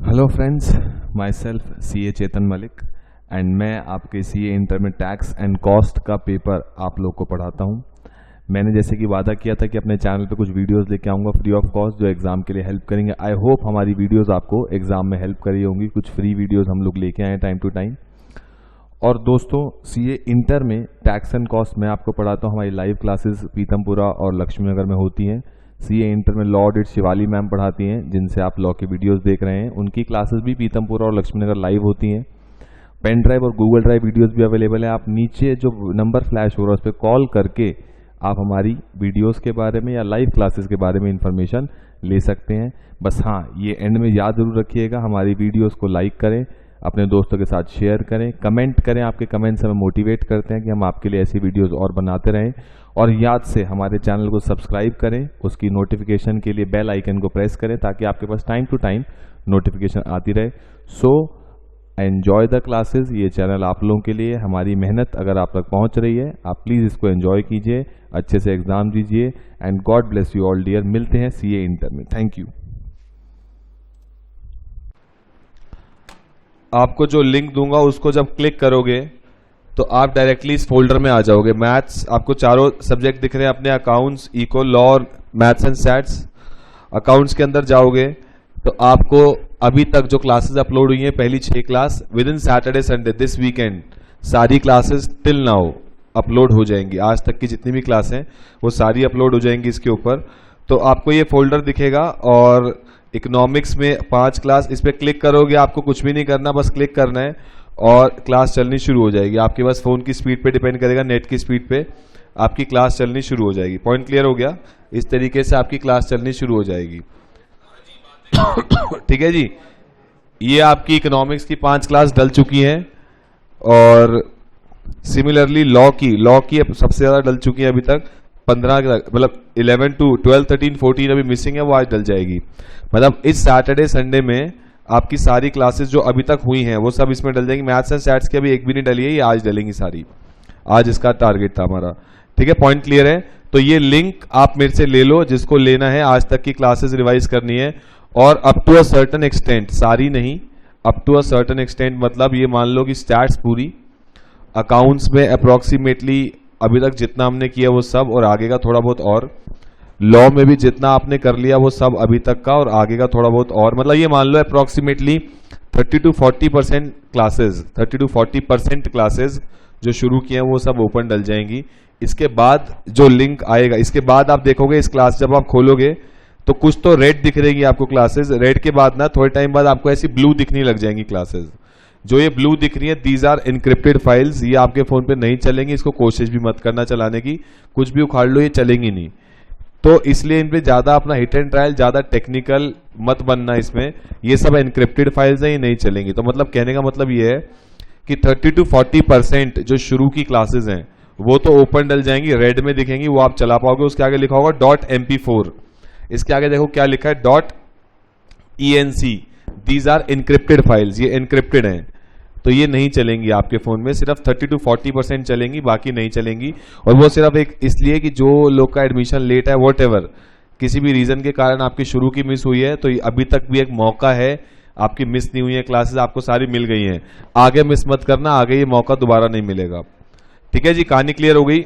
Hello friends, my self CA Chetan Malik and मैं आपके CA inter में टैक्स एंड कॉस्ट का पेपर आप लोग को पढ़ाता हूं। मैंने जैसे कि वादा किया था कि अपने चैनल पे कुछ वीडियोस लेके आऊँगा फ्री ऑफ कॉस्ट जो एग्ज़ाम के लिए हेल्प करेंगे। आई होप हमारी वीडियोस आपको एग्ज़ाम में हेल्प करी होंगी। कुछ फ्री वीडियोस हम लोग लेके आए टाइम टू टाइम। और दोस्तों, CA इंटर में टैक्स एंड कॉस्ट मैं आपको पढ़ाता हूँ। हमारी लाइव क्लासेस पीतमपुरा और लक्ष्मी नगर में होती हैं। CA इंटर में लॉ ऑडिट शिवाली मैम पढ़ाती हैं, जिनसे आप लॉ के वीडियोस देख रहे हैं। उनकी क्लासेस भी पीतमपुरा और लक्ष्मी नगर लाइव होती हैं। पेन ड्राइव और गूगल ड्राइव वीडियोस भी अवेलेबल है। आप नीचे जो नंबर फ्लैश हो रहा है उस पर कॉल करके आप हमारी वीडियोस के बारे में या लाइव क्लासेस के बारे में इंफॉर्मेशन ले सकते हैं। बस हाँ, ये एंड में याद जरूर रखिएगा, हमारी वीडियोस को लाइक करें, अपने दोस्तों के साथ शेयर करें, कमेंट करें। आपके कमेंट्स हमें मोटिवेट करते हैं कि हम आपके लिए ऐसी वीडियोस और बनाते रहें। और याद से हमारे चैनल को सब्सक्राइब करें, उसकी नोटिफिकेशन के लिए बेल आइकन को प्रेस करें ताकि आपके पास टाइम टू टाइम नोटिफिकेशन आती रहे। So enjoy the classes. ये चैनल आप लोगों के लिए, हमारी मेहनत अगर आप तक पहुंच रही है, आप प्लीज़ इसको एंजॉय कीजिए, अच्छे से एग्जाम दीजिए and God bless you all dear. मिलते हैं CA इंटर में। Thank you. आपको जो लिंक दूंगा उसको जब क्लिक करोगे तो आप डायरेक्टली इस फोल्डर में आ जाओगे। मैथ्स, आपको चारों सब्जेक्ट दिख रहे हैं अपने, अकाउंट्स, इको, लॉ और मैथ्स एंड सैट्स। अकाउंट्स के अंदर जाओगे तो आपको अभी तक जो क्लासेस अपलोड हुई हैं, पहली 6 class with in Saturday Sunday this weekend, सारी क्लासेस टिल नाउ अपलोड हो जाएंगी। आज तक की जितनी भी क्लास हैं वो सारी अपलोड हो जाएंगी इसके ऊपर। तो आपको ये फोल्डर दिखेगा और इकोनॉमिक्स में 5 क्लास, इस पर क्लिक करोगे, आपको कुछ भी नहीं करना, बस क्लिक करना है और क्लास चलनी शुरू हो जाएगी। आपके पास फोन की स्पीड पे डिपेंड करेगा, नेट की स्पीड पे आपकी क्लास चलनी शुरू हो जाएगी। पॉइंट क्लियर हो गया? इस तरीके से आपकी क्लास चलनी शुरू हो जाएगी। ठीक है जी, ये आपकी इकोनॉमिक्स की 5 क्लास डल चुकी हैं और सिमिलरली लॉ की सबसे ज्यादा डल चुकी है अभी तक। 15 मतलब 11 to 12, 13, 14 अभी मिसिंग है, वो आज डल जाएगी। मतलब इस सैटरडे संडे में आपकी सारी क्लासेस जो अभी तक हुई हैं वो सब इसमें डल जाएंगी। मैथ्स एंड सैट्स की अभी एक भी नहीं डली है, ये आज डलेंगी सारी। आज इसका टारगेट था हमारा। ठीक है, पॉइंट क्लियर है? तो ये लिंक आप मेरे से ले लो, जिसको लेना है, आज तक की क्लासेस रिवाइज करनी है। और up to a certain extent, सारी नहीं, up to a certain extent, मतलब ये मान लो कि स्टैट्स पूरी, अकाउंट्स में अप्रोक्सीमेटली अभी तक जितना हमने किया वो सब, और आगे का थोड़ा बहुत, और लॉ में भी जितना आपने कर लिया वो सब अभी तक का, और आगे का थोड़ा बहुत और। मतलब ये मान लो approximately 30 to 40% classes, 30 to 40% classes जो शुरू किए हैं वो सब ओपन डल जाएंगी। इसके बाद जो लिंक आएगा, इसके बाद आप देखोगे इस क्लास जब आप खोलोगे तो कुछ तो रेड दिख रहेगी आपको क्लासेस। रेड के बाद ना थोड़े टाइम बाद आपको ऐसी ब्लू दिखने लग जाएंगी क्लासेस। जो ये ब्लू दिख रही है, दीज आर इनक्रिप्टेड फाइल्स। ये आपके फोन पे नहीं चलेंगी, इसको कोशिश भी मत करना चलाने की, कुछ भी उखाड़ लो, ये चलेंगी नहीं। तो इसलिए इन पे ज्यादा अपना हिट एंड ट्रायल, ज्यादा टेक्निकल मत बनना इसमें। ये सब इनक्रिप्टेड फाइल्स हैं, ये नहीं चलेंगी। तो मतलब कहने का मतलब ये है कि 30 to 40% जो शुरू की क्लासेस हैं वो तो ओपन डल जाएंगी, रेड में दिखेंगी, वो आप चला पाओगे। उसके आगे लिखा होगा .mp4, इसके आगे देखो क्या लिखा है, .enc। These are encrypted files, ये इनक्रिप्टेड हैं, तो ये नहीं चलेंगी आपके फोन में। सिर्फ 30 to 40% चलेंगी, बाकी नहीं चलेंगी। और वो सिर्फ एक इसलिए कि जो लोग का एडमिशन लेट है, व्हाटएवर, किसी भी रीजन के कारण आपकी शुरू की मिस हुई है, तो अभी तक भी एक मौका है, आपकी मिस नहीं हुई है क्लासेस, आपको सारी मिल गई हैं। आगे मिस मत करना, आगे ये मौका दोबारा नहीं मिलेगा। ठीक है जी, कहानी क्लियर हो गई?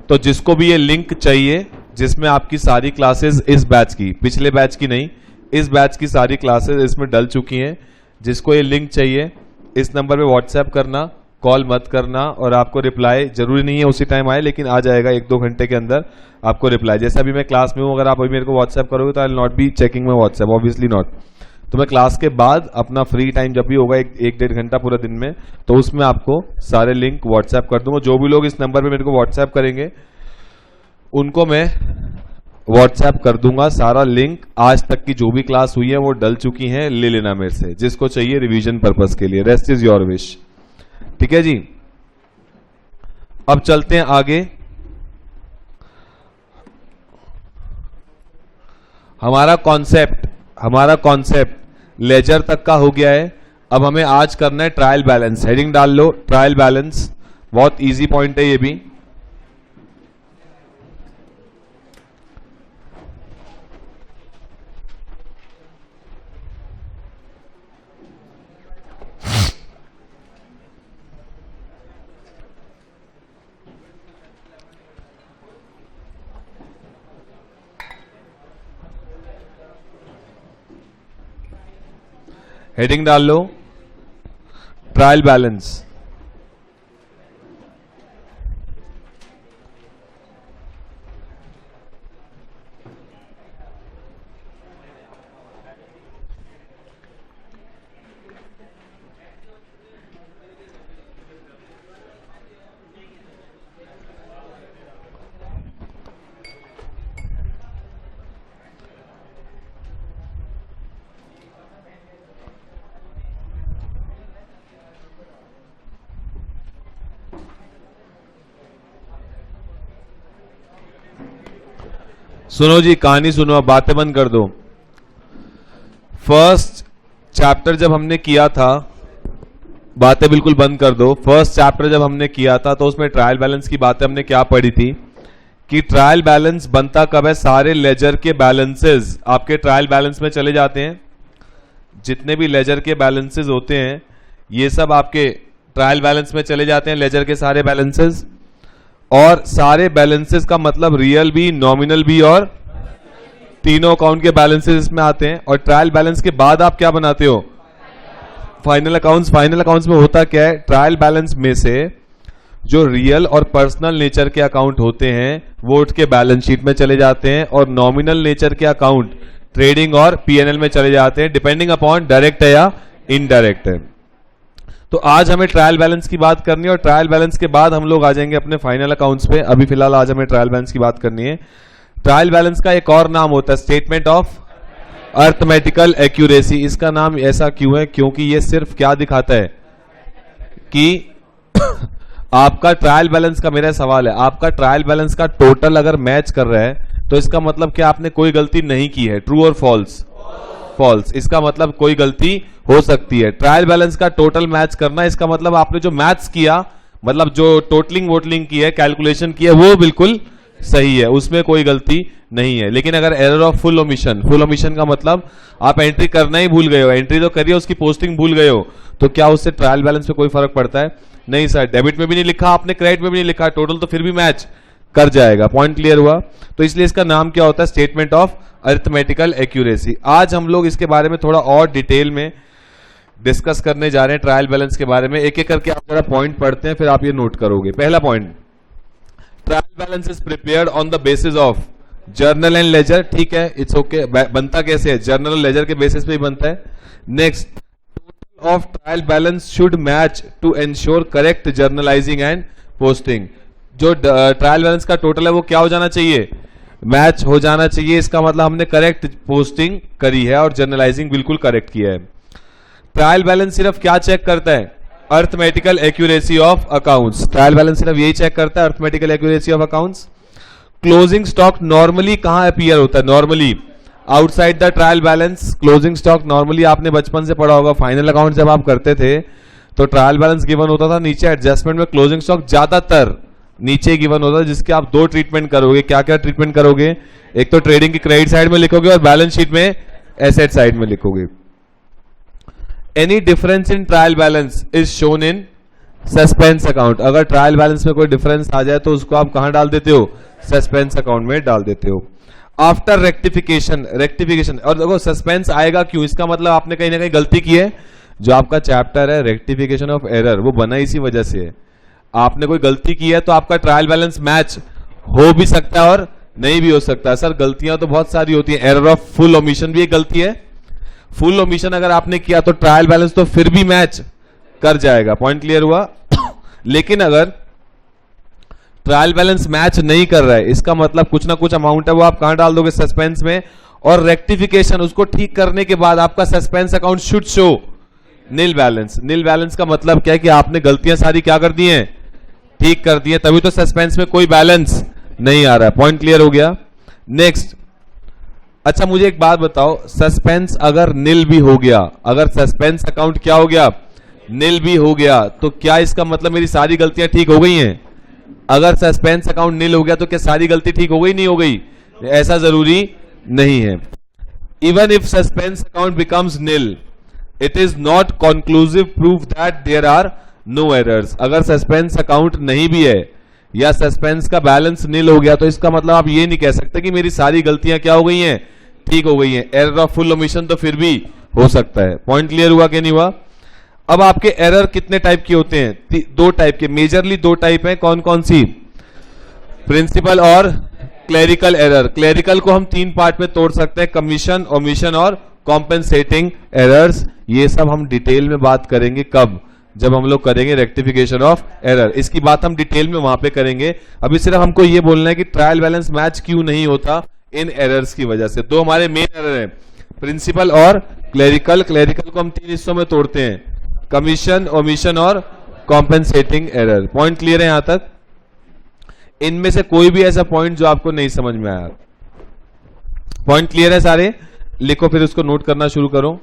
तो जिसको भी ये लिंक चाहिए जिसमें आपकी सारी क्लासेस इस बैच की, पिछले बैच की नहीं, इस बैच की सारी क्लासेस इसमें डल चुकी हैं, जिसको ये लिंक चाहिए इस नंबर पे व्हाट्सएप करना, कॉल मत करना। और आपको रिप्लाई जरूरी नहीं है उसी टाइम आए, लेकिन आ जाएगा 1-2 घंटे के अंदर आपको रिप्लाई। जैसे अभी मैं क्लास में हूं, अगर आप अभी मेरे को व्हाट्सएप करोगे तो I will not be checking my WhatsApp, obviously not. तो मैं क्लास के बाद अपना फ्री टाइम जब भी होगा 1-1.5 घंटा पूरा दिन में, तो उसमें आपको सारे लिंक व्हाट्सएप कर दूंगा। जो भी लोग इस नंबर पे मेरे को व्हाट्सएप करेंगे उनको मैं व्हाट्सएप कर दूंगा सारा लिंक। आज तक की जो भी क्लास हुई है वो डल चुकी हैं, ले लेना मेरे से, जिसको चाहिए रिवीजन पर्पस के लिए। Rest is your wish. ठीक है जी, अब चलते हैं आगे। हमारा कॉन्सेप्ट लेजर तक का हो गया है। अब हमें आज करना है ट्रायल बैलेंस। हेडिंग डाल लो, ट्रायल बैलेंस। बहुत इजी पॉइंट है ये भी। हेडिंग डाल लो ट्रायल बैलेंस। सुनो जी, कहानी सुनो, अब बातें बंद कर दो। फर्स्ट चैप्टर जब हमने किया था, बातें बिल्कुल बंद कर दो। फर्स्ट चैप्टर जब हमने किया था तो उसमें ट्रायल बैलेंस की बातें हमने क्या पढ़ी थी कि ट्रायल बैलेंस बनता कब है? सारे लेजर के बैलेंसेस आपके ट्रायल बैलेंस में चले जाते हैं। जितने भी लेजर के बैलेंसेस होते हैं ये सब आपके ट्रायल बैलेंस में चले जाते हैं, लेजर के सारे बैलेंसेस। और सारे बैलेंसेस का मतलब रियल भी, नॉमिनल भी और तीनों अकाउंट के बैलेंसेस इसमें आते हैं। और ट्रायल बैलेंस के बाद आप क्या बनाते हो? Final accounts. फाइनल अकाउंट्स में होता क्या है? ट्रायल बैलेंस में से जो रियल और पर्सनल नेचर के अकाउंट होते हैं वो उठ के बैलेंस शीट में चले जाते हैं, और नॉमिनल नेचर के अकाउंट ट्रेडिंग और पीएनएल में चले जाते हैं, डिपेंडिंग अपॉन डायरेक्ट है या इनडायरेक्ट है। तो आज हमें ट्रायल बैलेंस की बात करनी है, और ट्रायल बैलेंस के बाद हम लोग आ जाएंगे अपने फाइनल अकाउंट्स पे। अभी फिलहाल आज हमें ट्रायल बैलेंस की बात करनी है। ट्रायल बैलेंस का एक और नाम होता है स्टेटमेंट ऑफ अर्थमेटिकल एक्यूरेसी। इसका नाम ऐसा क्यों है? क्योंकि ये सिर्फ क्या दिखाता है कि आपका ट्रायल बैलेंस का, मेरा सवाल है, आपका ट्रायल बैलेंस का टोटल अगर मैच कर रहा है तो इसका मतलब क्या आपने कोई गलती नहीं की है? ट्रू और फॉल्स? फॉल्स। इसका मतलब कोई गलती हो सकती है। ट्रायल बैलेंस का टोटल मैच करना, इसका मतलब आपने जो मैथ्स किया, मतलब जो टोटलिंग वोटलिंग की है, कैलकुलेशन की है, वो बिल्कुल सही है, उसमें कोई गलती नहीं है। लेकिन अगर error of full omission, full omission का मतलब आप एंट्री करना ही भूल गए हो, एंट्री तो करिए, उसकी पोस्टिंग भूल गए हो, तो क्या उससे ट्रायल बैलेंस पे कोई फर्क पड़ता है? नहीं सर। डेबिट में भी नहीं लिखा आपने, क्रेडिट में भी नहीं लिखा, टोटल तो फिर भी मैच कर जाएगा। पॉइंट क्लियर हुआ? तो इसलिए इसका नाम क्या होता है? Statement of arithmetical accuracy. आज हम लोग इसके बारे में थोड़ा और डिटेल में डिस्कस करने जा रहे हैं, ट्रायल बैलेंस के बारे में। एक एक करके आप जरा पॉइंट पढ़ते हैं, फिर आप ये नोट करोगे। पहला point, trial balance is prepared on the basis of journal and ledger. ठीक है, इट्स ओके। बनता कैसे है? जर्नल और लेजर के बेसिस पे ही बनता है। Next, total of trial balance should match to ensure correct journalising and posting. जो ट्रायल बैलेंस का टोटल है वो क्या हो जाना चाहिए? मैच हो जाना चाहिए। इसका मतलब हमने करेक्ट पोस्टिंग करी है और जर्नलाइजिंग बिल्कुल करेक्ट किया है। ट्रायल बैलेंस सिर्फ क्या चेक करता है? Arithmetical accuracy of accounts. Trial balance सिर्फ यही चेक करता है, arithmetical accuracy of accounts. Closing stock normally कहां अपीयर होता है? Normally outside the trial balance. Closing stock normally आपने बचपन से पढ़ा होगा, फाइनल अकाउंट जब आप करते थे तो ट्रायल बैलेंस गिवन होता था नीचे, एडजस्टमेंट में क्लोजिंग स्टॉक ज्यादातर नीचे गिवन होता है, जिसके आप दो ट्रीटमेंट करोगे। क्या क्या ट्रीटमेंट करोगे? एक तो ट्रेडिंग की क्रेडिट साइड में लिखोगे और बैलेंस शीट में एसेट साइड में लिखोगे। Any difference in trial balance is shown in suspense account. अगर ट्रायल बैलेंस में कोई डिफरेंस आ जाए तो उसको आप कहां डाल देते हो? सस्पेंस अकाउंट में डाल देते हो। आफ्टर रेक्टिफिकेशन, रेक्टिफिकेशन, और देखो सस्पेंस आएगा क्यों? इसका मतलब आपने कहीं ना कहीं गलती की है। जो आपका चैप्टर है रेक्टिफिकेशन ऑफ एरर, वो बना इसी वजह से है। आपने कोई गलती की है तो आपका ट्रायल बैलेंस मैच हो भी सकता है और नहीं भी हो सकता है। सर गलतियां तो बहुत सारी होती हैं, एरर ऑफ फुल ओमिशन भी एक गलती है। फुल ओमिशन अगर आपने किया तो ट्रायल बैलेंस तो फिर भी मैच कर जाएगा। पॉइंट क्लियर हुआ? लेकिन अगर ट्रायल बैलेंस मैच नहीं कर रहा है, इसका मतलब कुछ ना कुछ अमाउंट है वो आप कहां डाल दोगे? सस्पेंस में। और रेक्टिफिकेशन, उसको ठीक करने के बाद आपका suspense account should show nil balance. Nil balance का मतलब क्या है कि आपने गलतियां सारी क्या कर दी हैं? ठीक कर दी है, तभी तो सस्पेंस में कोई बैलेंस नहीं आ रहा है। पॉइंट क्लियर हो गया? नेक्स्ट, अच्छा मुझे एक बात बताओ, सस्पेंस अगर नील भी हो गया, अगर सस्पेंस अकाउंट क्या हो गया? नील भी हो गया, तो क्या इसका मतलब मेरी सारी गलतियां ठीक हो गई हैं? अगर सस्पेंस अकाउंट नील हो गया तो क्या सारी गलती ठीक हो गई? नहीं हो गई? ऐसा जरूरी नहीं है। Even if suspense account becomes nil, it is not conclusive proof that there are no errors. अगर सस्पेंस अकाउंट नहीं भी है या सस्पेंस का बैलेंस नील हो गया तो इसका मतलब आप ये नहीं कह सकते कि मेरी सारी गलतियां क्या हो गई हैं? ठीक हो गई हैं। एरर ऑफ फुल ओमिशन तो फिर भी हो सकता है। पॉइंट क्लियर हुआ कि नहीं हुआ? अब आपके एरर कितने टाइप के होते हैं? दो टाइप के, मेजरली दो टाइप है। कौन कौन सी? प्रिंसिपल और क्लेरिकल एरर। क्लेरिकल को हम तीन पार्ट में तोड़ सकते हैं, कमीशन, ओमिशन और कॉम्पेंसेटिंग एरर्स। ये सब हम डिटेल में बात करेंगे। कब? जब हम लोग करेंगे रेक्टिफिकेशन ऑफ एरर। इसकी बात हम डिटेल में वहां पे करेंगे। अभी सिर्फ हमको ये बोलना है कि ट्रायल बैलेंस मैच क्यों नहीं होता इन एरर्स की वजह से। दो हमारे मेन एरर है, प्रिंसिपल और क्लेरिकल। क्लेरिकल को हम तीन हिस्सों में तोड़ते हैं, कमीशन, ओमिशन और कॉम्पेंसेटिंग एरर। पॉइंट क्लियर है यहां तक? इनमें से कोई भी ऐसा पॉइंट जो आपको नहीं समझ में आया? पॉइंट क्लियर है सारे? लिखो, फिर उसको नोट करना शुरू करो।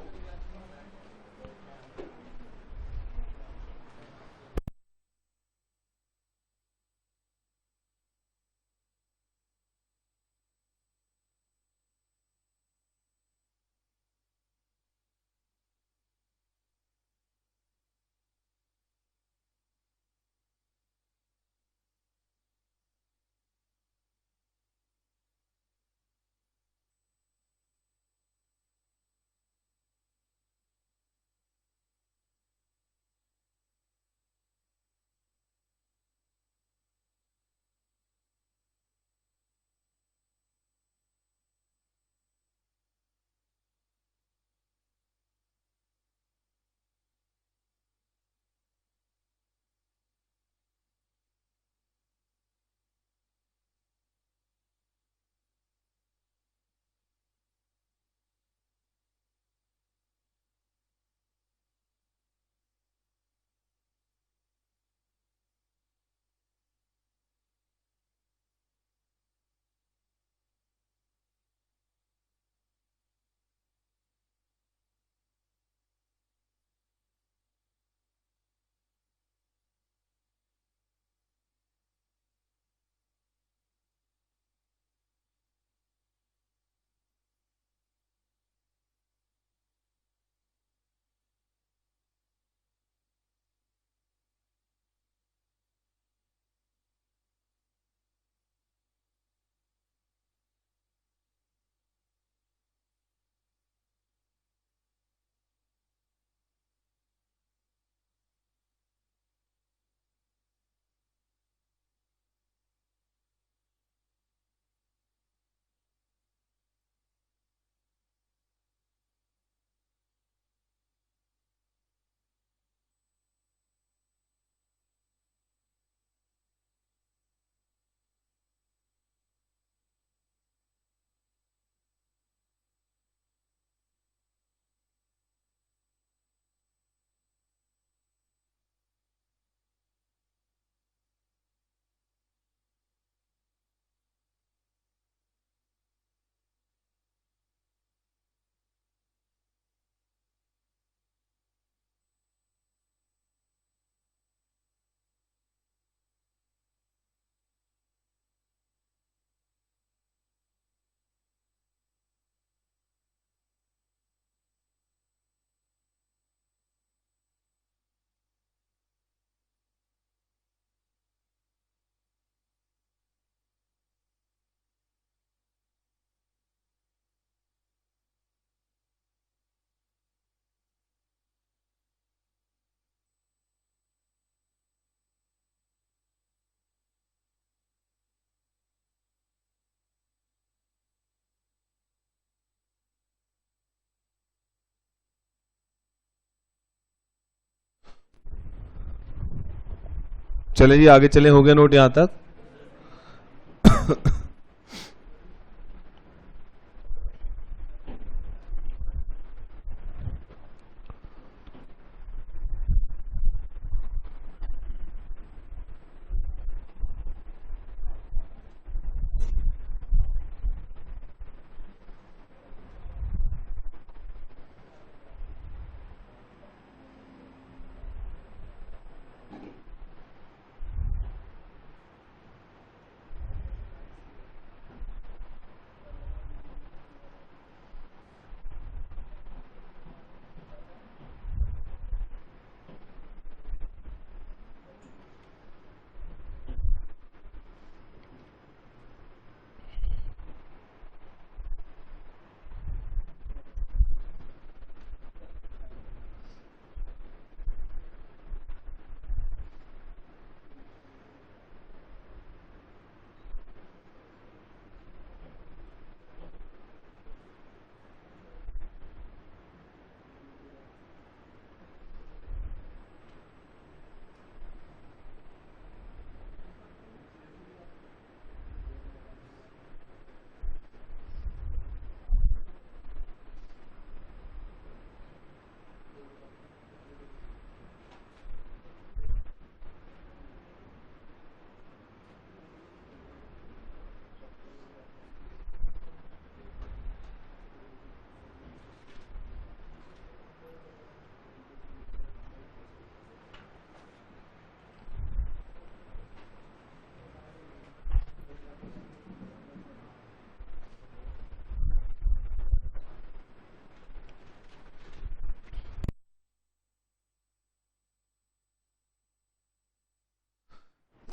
चले जी, आगे चले। हो गया नोट यहां तक?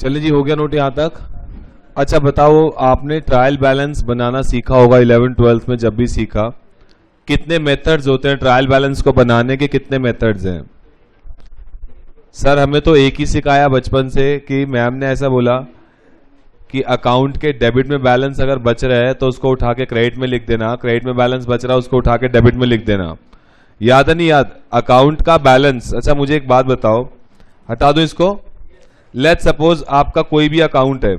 चलिए जी, हो गया नोट यहाँ तक। अच्छा बताओ, आपने ट्रायल बैलेंस बनाना सीखा होगा 11th-12th में, जब भी सीखा। कितने मेथड्स होते हैं ट्रायल बैलेंस को बनाने के? कितने मेथड्स हैं? सर हमें तो एक ही सिखाया बचपन से कि मैम ने ऐसा बोला कि अकाउंट के डेबिट में बैलेंस अगर बच रहा है तो उसको उठा के क्रेडिट में लिख देना, क्रेडिट में बैलेंस बच रहा है उसको उठा के डेबिट में लिख देना। याद है नहीं याद? अकाउंट का बैलेंस। अच्छा मुझे एक बात बताओ, हटा दो इसको। लेट सपोज आपका कोई भी अकाउंट है,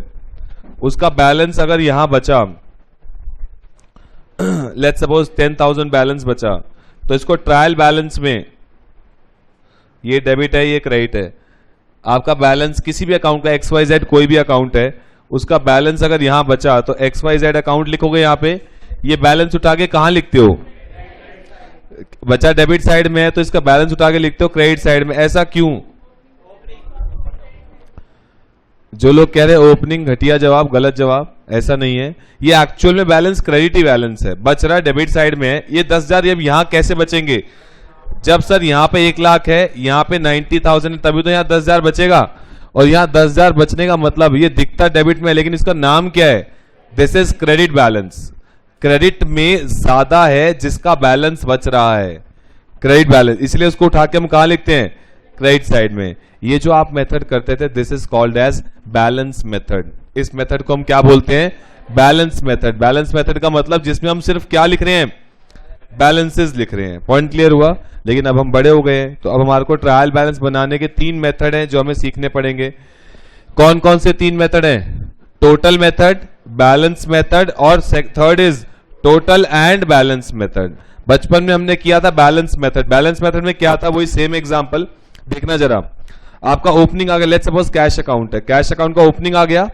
उसका बैलेंस अगर यहां बचा, लेट सपोज 10,000 बैलेंस बचा, तो इसको ट्रायल बैलेंस में, ये डेबिट है ये क्रेडिट है, आपका बैलेंस किसी भी अकाउंट का XYZ कोई भी अकाउंट है, उसका बैलेंस अगर यहां बचा तो XYZ अकाउंट लिखोगे यहां पे, ये बैलेंस उठा के कहां लिखते हो? बचा डेबिट साइड में है तो इसका बैलेंस उठा के लिखते हो क्रेडिट साइड में। ऐसा क्यों? जो लोग कह रहे ओपनिंग, घटिया जवाब, गलत जवाब। ऐसा नहीं है, ये एक्चुअल में बैलेंस क्रेडिट ही बैलेंस है, बच रहा है डेबिट साइड में है। ये 10,000 अब यहां कैसे बचेंगे? जब सर यहां पे 1 लाख है, यहां पे 90,000 है, तभी तो यहां 10,000 बचेगा। और यहां 10,000 बचने का मतलब, ये दिखता डेबिट में है लेकिन इसका नाम क्या है? This is credit balance. Credit में ज्यादा है जिसका बैलेंस बच रहा है, क्रेडिट बैलेंस, इसलिए उसको उठा के हम कहां लिखते हैं? क्रेडिट साइड में। ये जो आप मेथड करते थे, this is called age balance method. इस मेथड को हम क्या बोलते हैं? Balance method. बैलेंस मेथड का मतलब जिसमें हम सिर्फ क्या लिख रहे हैं? बैलेंसेस लिख रहे हैं। पॉइंट क्लियर हुआ? लेकिन अब हम बड़े हो गए हैं तो अब हमारे को ट्रायल बैलेंस बनाने के 3 मेथड हैं जो हमें सीखने पड़ेंगे। कौन कौन से 3 मेथड हैं? टोटल मेथड, बैलेंस मेथड और third is total and balance method. बचपन में हमने किया था बैलेंस मेथड। बैलेंस मेथड में क्या था? वही सेम एग्जांपल देखना जरा। आपका ओपनिंग आ गया, लेट्स सपोज कैश अकाउंट है, कैश अकाउंट का ओपनिंग आ गया,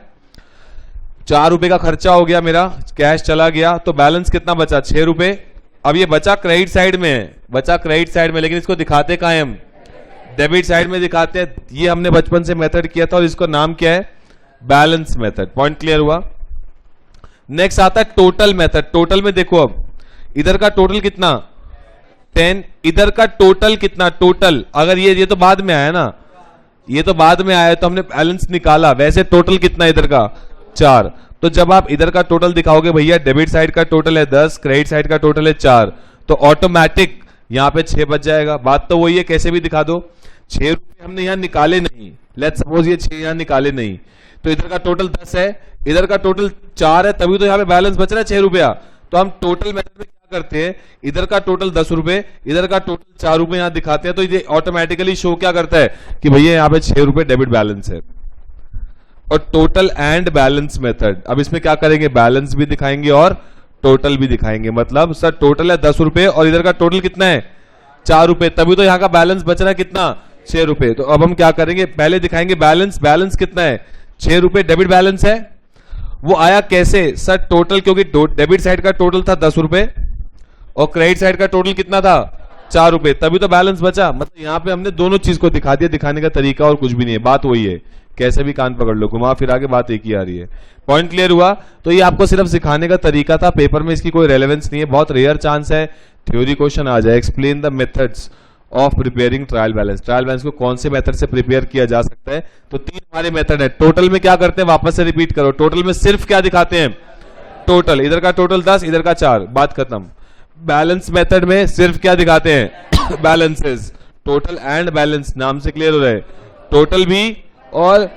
4 रुपए का खर्चा हो गया मेरा, कैश चला गया, तो बैलेंस कितना बचा? 6 रुपए। अब ये बचा क्रेडिट साइड में है, बचा क्रेडिट साइड में, लेकिन इसको दिखाते कहां हैं हम? डेबिट साइड में दिखाते हैं। ये हमने बचपन से मेथड किया था और इसका नाम क्या है? Balance method. पॉइंट क्लियर हुआ? नेक्स्ट आता है टोटल मेथड। टोटल में देखो, अब इधर का टोटल कितना? 10, इधर का टोटल कितना? टोटल अगर ये तो बाद में आया ना, ये तो बाद में आया तो हमने बैलेंस निकाला, वैसे टोटल कितना इधर का? 4। तो जब आप इधर का टोटल दिखाओगे, भैया डेबिट साइड का टोटल है 10, क्रेडिट साइड का टोटल है 4, तो ऑटोमेटिक यहां पे 6 बच जाएगा। बात तो वही है, कैसे भी दिखा दो। 6 रुपए हमने यहां निकाले नहीं, लेट्स सपोज ये 6 यहां निकाले नहीं, तो इधर का टोटल 10 है, इधर का टोटल 4 है, तभी तो यहां पे बैलेंस बच रहा है 6 रुपया। तो हम टोटल मेथड में क्या करते हैं? इधर का टोटल 10 रुपए, इधर का टोटल 4 रुपए यहां दिखाते हैं, तो ये ऑटोमेटिकली शो क्या करता है कि भैया यहां पे 6 रुपए डेबिट बैलेंस है। और टोटल एंड बैलेंस मेथड, अब इसमें क्या करेंगे? बैलेंस भी दिखाएंगे और टोटल भी दिखाएंगे। मतलब सर टोटल है 10 रुपए और इधर का टोटल कितना है? 4 रुपए, तभी तो यहां का बैलेंस बच रहा है कितना? 6 रुपए। तो अब हम क्या करेंगे? पहले दिखाएंगे बैलेंस। बैलेंस कितना है? 6 रुपए डेबिट बैलेंस है। वो आया कैसे? सर टोटल, क्योंकि डेबिट साइड का टोटल था 10 रुपए और क्रेडिट साइड का टोटल कितना था? 4 रुपए, तभी तो बैलेंस बचा। मतलब यहां पे हमने दोनों चीज को दिखा दिया, दिखाने का तरीका और कुछ भी नहीं है, बात वही है। कैसे भी कान पकड़ लो, घुमा फिरा के बात एक ही आ रही है। पॉइंट क्लियर हुआ? तो ये आपको सिर्फ सिखाने का तरीका था, पेपर में इसकी कोई रेलेवेंस नहीं है। बहुत रेयर चांस है थ्योरी क्वेश्चन आ जाए, explain the methods of preparing trial balance. Trial balance को कौन से मेथड से प्रिपेयर किया जा सकता है? तो 3 हमारे मेथड है। टोटल में क्या करते हैं? वापस से रिपीट करो। टोटल में सिर्फ क्या दिखाते हैं? टोटल। इधर का टोटल 10, इधर का 4, बात खत्म। बैलेंस मेथड में सिर्फ क्या दिखाते हैं? बैलेंसेस। टोटल एंड बैलेंस, नाम से क्लियर हो रहा है, टोटल भी और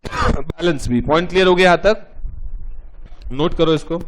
बैलेंस भी। पॉइंट क्लियर हो गया यहां तक? नोट करो इसको।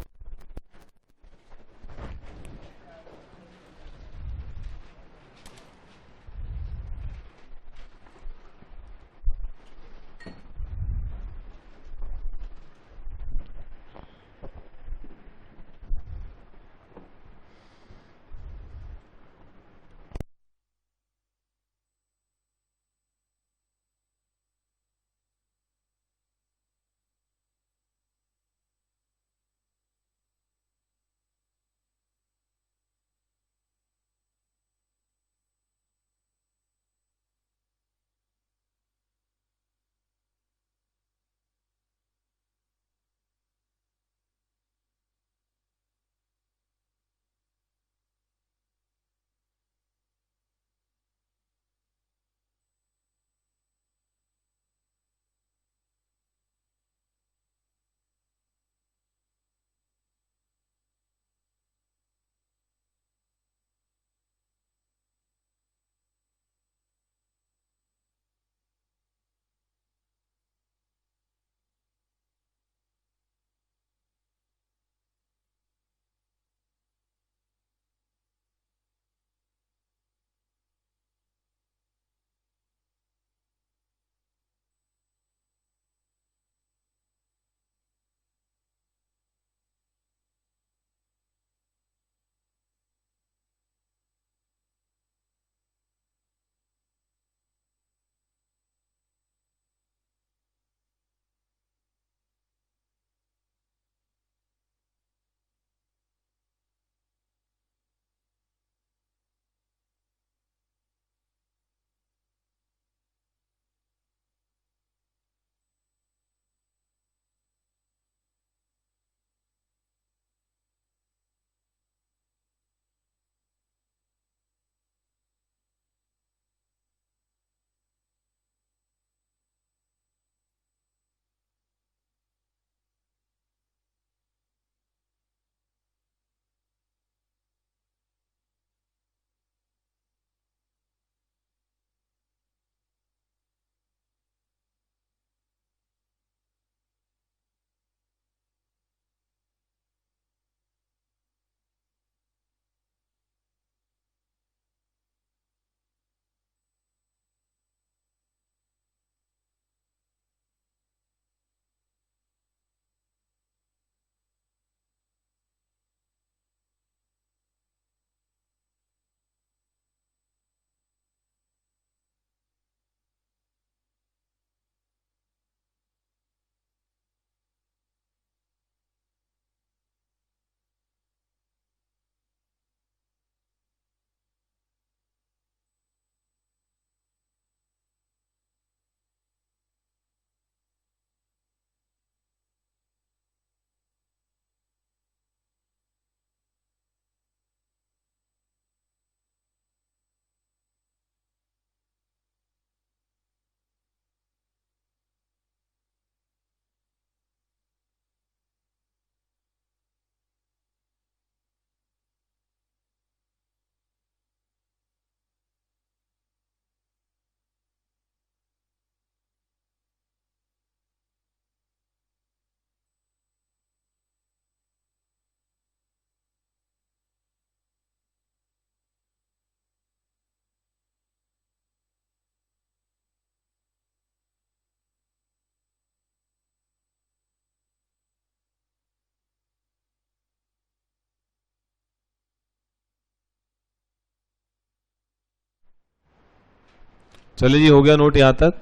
चलिए जी, हो गया नोट यहां तक।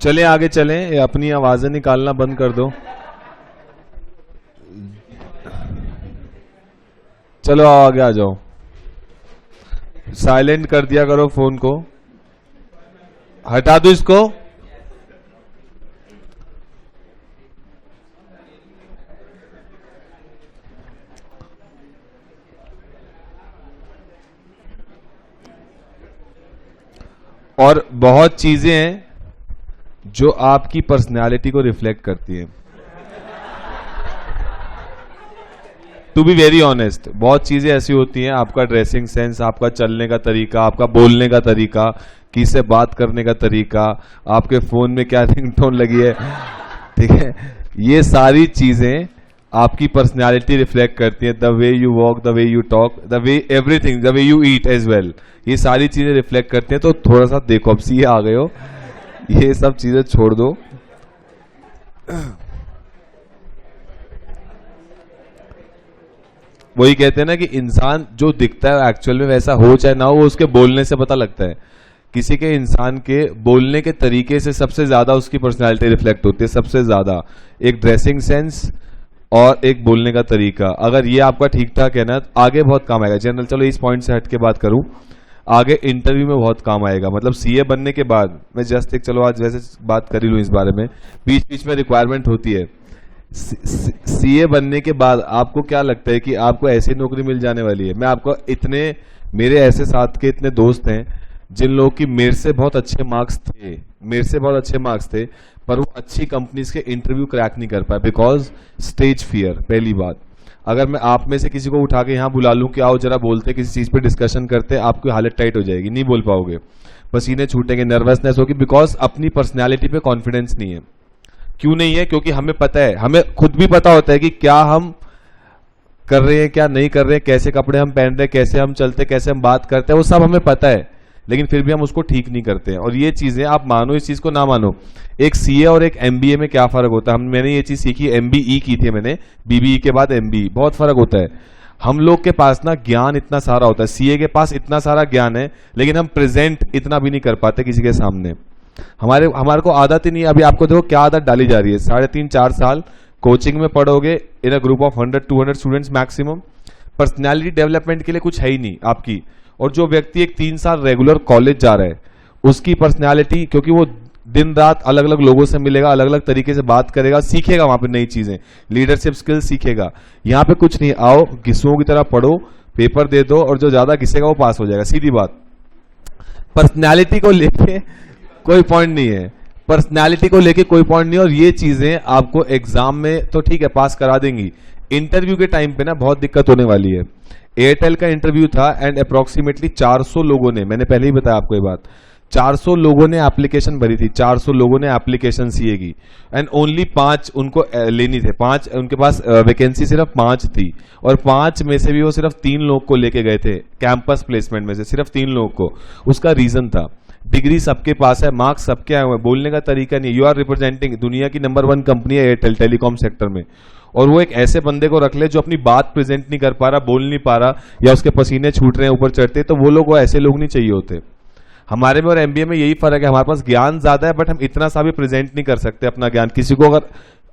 चले आगे चलें, ये अपनी आवाजें निकालना बंद कर दो। चलो आगे आ जाओ, साइलेंट कर दिया करो फोन को, हटा दो इसको। और बहुत चीजें हैं जो आपकी पर्सनैलिटी को रिफ्लेक्ट करती हैं। टू बी वेरी ऑनेस्ट, बहुत चीजें ऐसी होती हैं, आपका ड्रेसिंग सेंस, आपका चलने का तरीका, आपका बोलने का तरीका, किससे बात करने का तरीका, आपके फोन में क्या रिंगटोन लगी है, ठीक है, ये सारी चीजें आपकी पर्सनैलिटी रिफ्लेक्ट करती है। The way you walk, the way you talk, the way everything, the way you eat as well, ये सारी चीजें रिफ्लेक्ट करती हैं। तो थोड़ा सा देखो, अब सीए आ गए हो, ये सब चीजें छोड़ दो। वही कहते हैं ना कि इंसान जो दिखता है एक्चुअल में वैसा हो चाहे ना हो, वो उसके बोलने से पता लगता है। किसी के इंसान के बोलने के तरीके से सबसे ज्यादा उसकी पर्सनैलिटी रिफ्लेक्ट होती है, सबसे ज्यादा एक ड्रेसिंग सेंस और एक बोलने का तरीका। अगर ये आपका ठीक ठाक है ना, आगे बहुत काम आएगा। जनरल, चलो इस पॉइंट से हट के बात करूं, आगे इंटरव्यू में बहुत काम आएगा। मतलब सीए बनने के बाद मैं जस्ट एक, चलो आज वैसे बात कर ही लूं इस बारे में, बीच बीच में रिक्वायरमेंट होती है। सीए बनने के बाद आपको क्या लगता है कि आपको ऐसी नौकरी मिल जाने वाली है? मैं आपको इतने, मेरे ऐसे साथ के इतने दोस्त हैं जिन लोगों की मेरे से बहुत अच्छे मार्क्स थे, पर वो अच्छी कंपनीज के इंटरव्यू क्रैक नहीं कर पाए बिकॉज स्टेज फियर। पहली बात, अगर मैं आप में से किसी को उठा के यहाँ बुला लूं कि आओ जरा बोलते, किसी चीज पे डिस्कशन करते, आपकी हालत टाइट हो जाएगी, नहीं बोल पाओगे, पसीने छूटेंगे, नर्वसनेस होगी, बिकॉज अपनी पर्सनैलिटी पे कॉन्फिडेंस नहीं है। क्यों नहीं है? क्योंकि हमें पता है, हमें खुद भी पता होता है कि क्या हम कर रहे हैं, क्या नहीं कर रहे हैं, कैसे कपड़े हम पहन रहे हैं, कैसे हम चलते, कैसे हम बात करते हैं, वो सब हमें पता है, लेकिन फिर भी हम उसको ठीक नहीं करते हैं। और ये चीजें, आप मानो इस चीज को ना मानो, एक सीए और एक एमबीए में क्या फर्क होता है, मैंने ये चीज सीखी, एमबीई की थी मैंने, बीबीई के बाद एमबीई, बहुत फर्क होता है। हम लोग के पास ना ज्ञान इतना सारा होता है, सीए के पास इतना सारा ज्ञान है, लेकिन हम प्रेजेंट इतना भी नहीं कर पाते किसी के सामने। हमारे को आदत ही नहीं है। अभी आपको देखो क्या आदत डाली जा रही है, 3.5-4 साल कोचिंग में पढ़ोगे in a group of 100-200 students maximum, personality development के लिए कुछ है ही नहीं आपकी। और जो व्यक्ति एक 3 साल रेगुलर कॉलेज जा रहा है, उसकी पर्सनैलिटी, क्योंकि वो दिन रात अलग अलग लोगों से मिलेगा, अलग अलग तरीके से बात करेगा, सीखेगा वहां पे नई चीजें, लीडरशिप स्किल सीखेगा। यहाँ पे कुछ नहीं, आओ घिसुओं की तरह पढ़ो, पेपर दे दो, और जो ज्यादा घिसेगा वो पास हो जाएगा, सीधी बात। पर्सनैलिटी को लेके कोई पॉइंट नहीं है, पर्सनैलिटी को लेके कोई पॉइंट नहीं है। और ये चीजें आपको एग्जाम में तो ठीक है पास करा देंगी, इंटरव्यू के टाइम पे ना बहुत दिक्कत होने वाली है। एयरटेल का इंटरव्यू था एंड अप्रोक्सीमेटली 400 लोगों ने, मैंने पहले ही बताया आपको ये बात, 400 लोगों ने एप्लीकेशन भरी थी, 400 लोगों ने एप्लीकेशन सीए की, एंड ओनली 5 उनको लेनी थे, 5 उनके पास वैकेंसी सिर्फ 5 थी, और 5 में से भी वो सिर्फ 3 लोग को लेके गए थे कैंपस प्लेसमेंट में से, सिर्फ 3 लोग को। उसका रीजन था, डिग्री सबके पास है, मार्क्स सबके आए हुए, बोलने का तरीका नहीं। यू आर रिप्रेजेंटिंग, दुनिया की नंबर 1 कंपनी है एयरटेल टेलीकॉम सेक्टर में, और वो एक ऐसे बंदे को रख ले जो अपनी बात प्रेजेंट नहीं कर पा रहा, बोल नहीं पा रहा, या उसके पसीने छूट रहे हैं ऊपर चढ़ते, तो वो लोग, वो ऐसे लोग नहीं चाहिए होते। हमारे में और एमबीए में यही फर्क है, हमारे पास ज्ञान ज्यादा है, बट हम इतना सा भी प्रेजेंट नहीं कर सकते अपना ज्ञान किसी को। अगर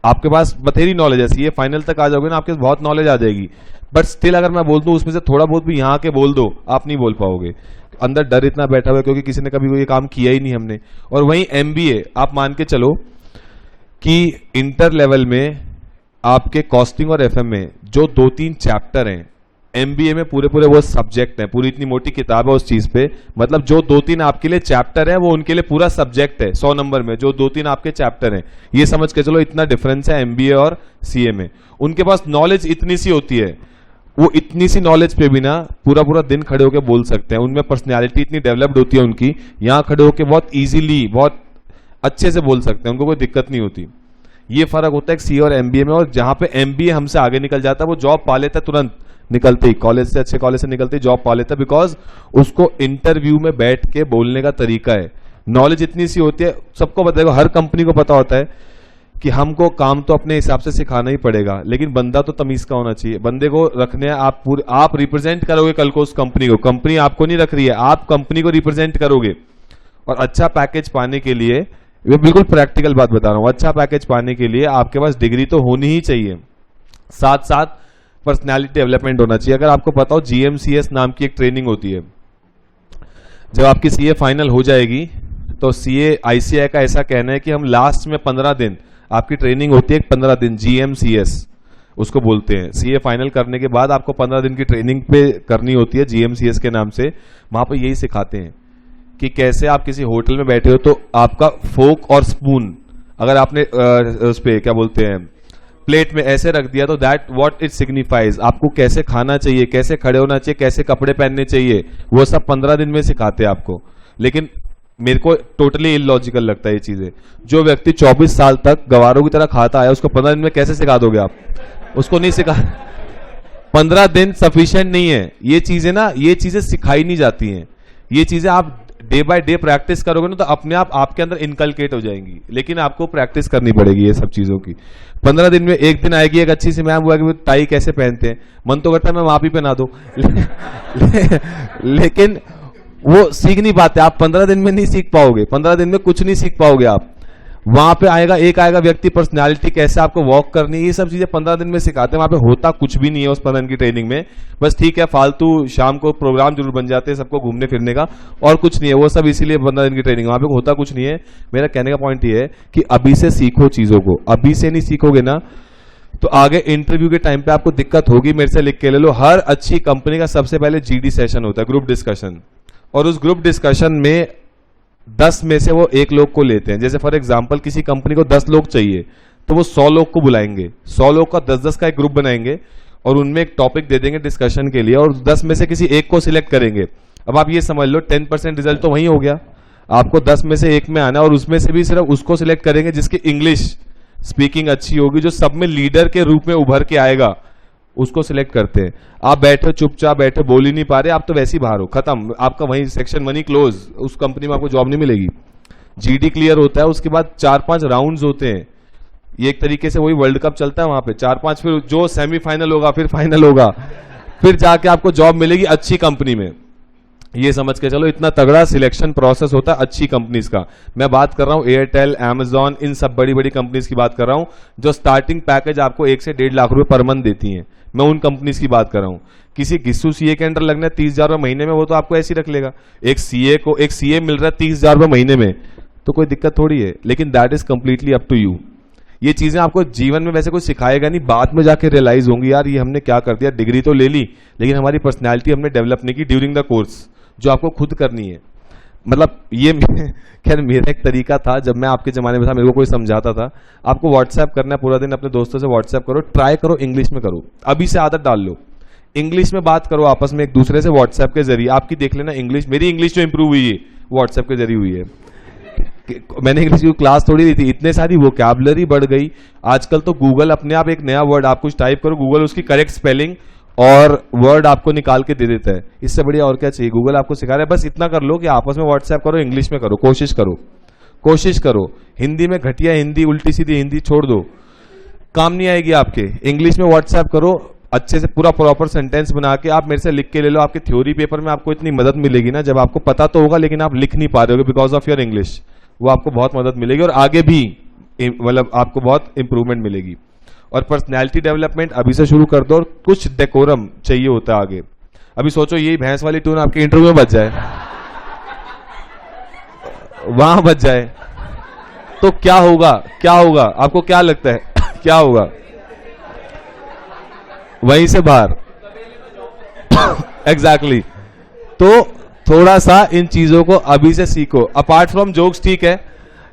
आपके पास बथेरी नॉलेज है, सीए फाइनल तक आ जाओगे ना, आपके पास बहुत नॉलेज आ जाएगी, बट स्टिल अगर मैं बोल दूं उसमें से थोड़ा बहुत भी यहाँ के बोल दो, आप नहीं बोल पाओगे। अंदर डर इतना बैठा हुआ है क्योंकि किसी ने कभी ये काम किया ही नहीं हमने। और वहीं एमबीए, आप मान के चलो कि इंटर लेवल में आपके कॉस्टिंग और एफएम में जो 2-3 चैप्टर हैं, एमबीए में पूरे पूरे वो सब्जेक्ट हैं, पूरी इतनी मोटी किताब है उस चीज पे, मतलब जो 2-3 आपके लिए चैप्टर है वो उनके लिए पूरा सब्जेक्ट है 100 नंबर में, जो 2-3 आपके चैप्टर हैं। ये समझ के चलो इतना डिफरेंस है एमबीए और सीए में। उनके पास नॉलेज इतनी सी होती है, वो इतनी सी नॉलेज पे भी ना पूरा पूरा दिन खड़े होकर बोल सकते हैं, उनमें पर्सनैलिटी इतनी डेवलप्ड होती है उनकी, यहाँ खड़े होकर बहुत ईजिली बहुत अच्छे से बोल सकते हैं, उनको कोई दिक्कत नहीं होती। ये फर्क होता है सीए और एमबीए में। और जहां पे एमबीए हमसे आगे निकल जाता है वो जॉब पा लेता है तुरंत, निकलते ही कॉलेज से, अच्छे कॉलेज से निकलते ही जॉब पा लेता है, बिकॉज उसको इंटरव्यू में बैठ के बोलने का तरीका है, नॉलेज इतनी सी होती है, सबको पता है, हर कंपनी को पता होता है कि हमको काम तो अपने हिसाब से सिखाना ही पड़ेगा, लेकिन बंदा तो तमीज का होना चाहिए, बंदे को रखने आप रिप्रेजेंट करोगे कल को उस कंपनी को, कंपनी आपको नहीं रख रही है, आप कंपनी को रिप्रेजेंट करोगे। और अच्छा पैकेज पाने के लिए, ये बिल्कुल प्रैक्टिकल बात बता रहा हूं, अच्छा पैकेज पाने के लिए आपके पास डिग्री तो होनी ही चाहिए, साथ साथ पर्सनालिटी डेवलपमेंट होना चाहिए। अगर आपको पता हो जीएमसीएस नाम की एक ट्रेनिंग होती है, जब आपकी सीए फाइनल हो जाएगी तो सीए आईसीआई का ऐसा कहना है कि हम लास्ट में 15 दिन आपकी ट्रेनिंग होती है, 15 दिन जीएमसीएस उसको बोलते हैं। सीए फाइनल करने के बाद आपको 15 दिन की ट्रेनिंग पे करनी होती है जीएमसीएस के नाम से। वहां पर यही सिखाते हैं कि कैसे आप किसी होटल में बैठे हो तो आपका फोक और स्पून अगर आपने उस पे क्या बोलते हैं प्लेट में ऐसे रख दिया तो दैट व्हाट इट सिग्निफाइज, आपको कैसे खाना चाहिए, कैसे खड़े होना चाहिए, कैसे कपड़े पहनने चाहिए, वो सब 15 दिन में सिखाते हैं आपको। लेकिन मेरे को टोटली इलॉजिकल लगता है ये चीजें। जो व्यक्ति 24 साल तक गवारों की तरह खाता आया उसको 15 दिन में कैसे सिखा दोगे आप? उसको नहीं सिखा 15 दिन सफिशिएंट नहीं है। ये चीजें ना, ये चीजें सिखाई नहीं जाती हैं। ये चीजें आप डे बाय डे प्रैक्टिस करोगे ना तो अपने आप आपके अंदर इनकलकेट हो जाएंगी, लेकिन आपको प्रैक्टिस करनी पड़ेगी ये सब चीजों की। 15 दिन में एक दिन आएगी एक अच्छी सी मैम हुआ कि वो टाई कैसे पहनते हैं, मन तो करता है मैं वहां भी पहना दो लेकिन वो सीख नहीं पाते। आप 15 दिन में नहीं सीख पाओगे, 15 दिन में कुछ नहीं सीख पाओगे आप। वहां पे आएगा व्यक्ति, पर्सनालिटी कैसे आपको वॉक करनी, ये सब चीजें 15 दिन में सिखाते हैं। वहां पे होता कुछ भी नहीं है उस 15 दिन की ट्रेनिंग में, बस ठीक है फालतू शाम को प्रोग्राम जरूर बन जाते हैं सबको घूमने फिरने का, और कुछ नहीं है वो सब, इसीलिए 15 दिन की ट्रेनिंग वहां पे होता कुछ नहीं है। मेरा कहने का पॉइंट ये है कि अभी से सीखो चीजों को, अभी से नहीं सीखोगे ना तो आगे इंटरव्यू के टाइम पे आपको दिक्कत होगी। मेरे से लिख के ले लो, हर अच्छी कंपनी का सबसे पहले जीडी सेशन होता है, ग्रुप डिस्कशन, और उस ग्रुप डिस्कशन में 10 में से वो 1 लोग को लेते हैं। जैसे फॉर एग्जांपल किसी कंपनी को 10 लोग चाहिए तो वो 100 लोग को बुलाएंगे, 100 लोग का 10-10 का एक ग्रुप बनाएंगे और उनमें एक टॉपिक दे देंगे डिस्कशन के लिए, और 10 में से किसी एक को सिलेक्ट करेंगे। अब आप ये समझ लो 10% रिजल्ट तो वही हो गया, आपको 10 में से 1 में आना, और उसमें से भी सिर्फ उसको सिलेक्ट करेंगे जिसकी इंग्लिश स्पीकिंग अच्छी होगी, जो सब में लीडर के रूप में उभर के आएगा, उसको सिलेक्ट करते हैं। आप बैठे चुपचाप बैठे बोल ही नहीं पा रहे, आप तो वैसे ही बाहर हो, खत्म, आपका वही सेक्शन 1 ही क्लोज, उस कंपनी में आपको जॉब नहीं मिलेगी। जीडी क्लियर होता है, उसके बाद 4-5 राउंड्स होते हैं, ये एक तरीके से वही वर्ल्ड कप चलता है वहां पे, 4-5, फिर जो सेमीफाइनल होगा फिर फाइनल होगा, फिर जाके आपको जॉब मिलेगी अच्छी कंपनी में। ये समझ के चलो इतना तगड़ा सिलेक्शन प्रोसेस होता है अच्छी कंपनीज का। मैं बात कर रहा हूं एयरटेल, अमेजॉन, इन सब बड़ी बड़ी कंपनीज की बात कर रहा हूं जो स्टार्टिंग पैकेज आपको 1 से 1.5 लाख रुपए पर मंथ देती हैं। मैं उन कंपनीज की बात कर रहा हूं। किसी गिस्सू सीए के अंडर लगना है 30,000 रुपए महीने में, वो तो आपको ऐसे ही रख लेगा। एक सीए मिल रहा है 30,000 रुपए महीने में, तो कोई दिक्कत थोड़ी है, लेकिन that is completely up to you. ये चीजें आपको जीवन में वैसे कोई सिखाएगा नहीं, बाद में जाके रियलाइज होंगी यार ये हमने क्या कर दिया, डिग्री तो ले ली लेकिन हमारी पर्सनैलिटी हमने डेवलप नहीं की ड्यूरिंग द कोर्स, जो आपको खुद करनी है। मतलब ये खैर मेरा एक तरीका था, जब मैं आपके जमाने में था मेरे को कोई समझाता था, आपको व्हाट्सएप करना है पूरा दिन, अपने दोस्तों से व्हाट्सएप करो, ट्राई करो इंग्लिश में करो, अभी से आदत डाल लो, इंग्लिश में बात करो आपस में एक दूसरे से व्हाट्सएप के जरिए। आपकी देख लेना इंग्लिश, मेरी इंग्लिश जो इंप्रूव हुई है व्हाट्सएप के जरिए हुई है। मैंने इंग्लिश की क्लास थोड़ी ली थी, इतने सारी वोकैबुलरी बढ़ गई। आजकल तो गूगल अपने आप एक नया वर्ड आप कुछ टाइप करो, गूगल उसकी करेक्ट स्पेलिंग और वर्ड आपको निकाल के दे देता है। इससे बढ़िया और क्या चाहिए? गूगल आपको सिखा रहा है। बस इतना कर लो कि आपस में व्हाट्सएप करो, इंग्लिश में करो, कोशिश करो। हिंदी में घटिया हिंदी, उल्टी सीधी हिंदी छोड़ दो, काम नहीं आएगी आपके। इंग्लिश में व्हाट्सएप करो, अच्छे से पूरा प्रॉपर सेंटेंस बना के आप मेरे से लिख के ले लो। आपके थ्योरी पेपर में आपको इतनी मदद मिलेगी ना, जब आपको पता तो होगा लेकिन आप लिख नहीं पा रहे होगे बिकॉज ऑफ योर इंग्लिश, वो आपको बहुत मदद मिलेगी और आगे भी मतलब आपको बहुत इंप्रूवमेंट मिलेगी। और पर्सनैलिटी डेवलपमेंट अभी से शुरू कर दो, और कुछ डेकोरम चाहिए होता है आगे। अभी सोचो यही भैंस वाली टून आपके इंटरव्यू में बच जाए, वहां बच जाए तो क्या होगा? आपको क्या लगता है क्या होगा? वहीं से बाहर एग्जैक्टली तो थोड़ा सा इन चीजों को अभी से सीखो. अपार्ट फ्रॉम जोक्स, ठीक है,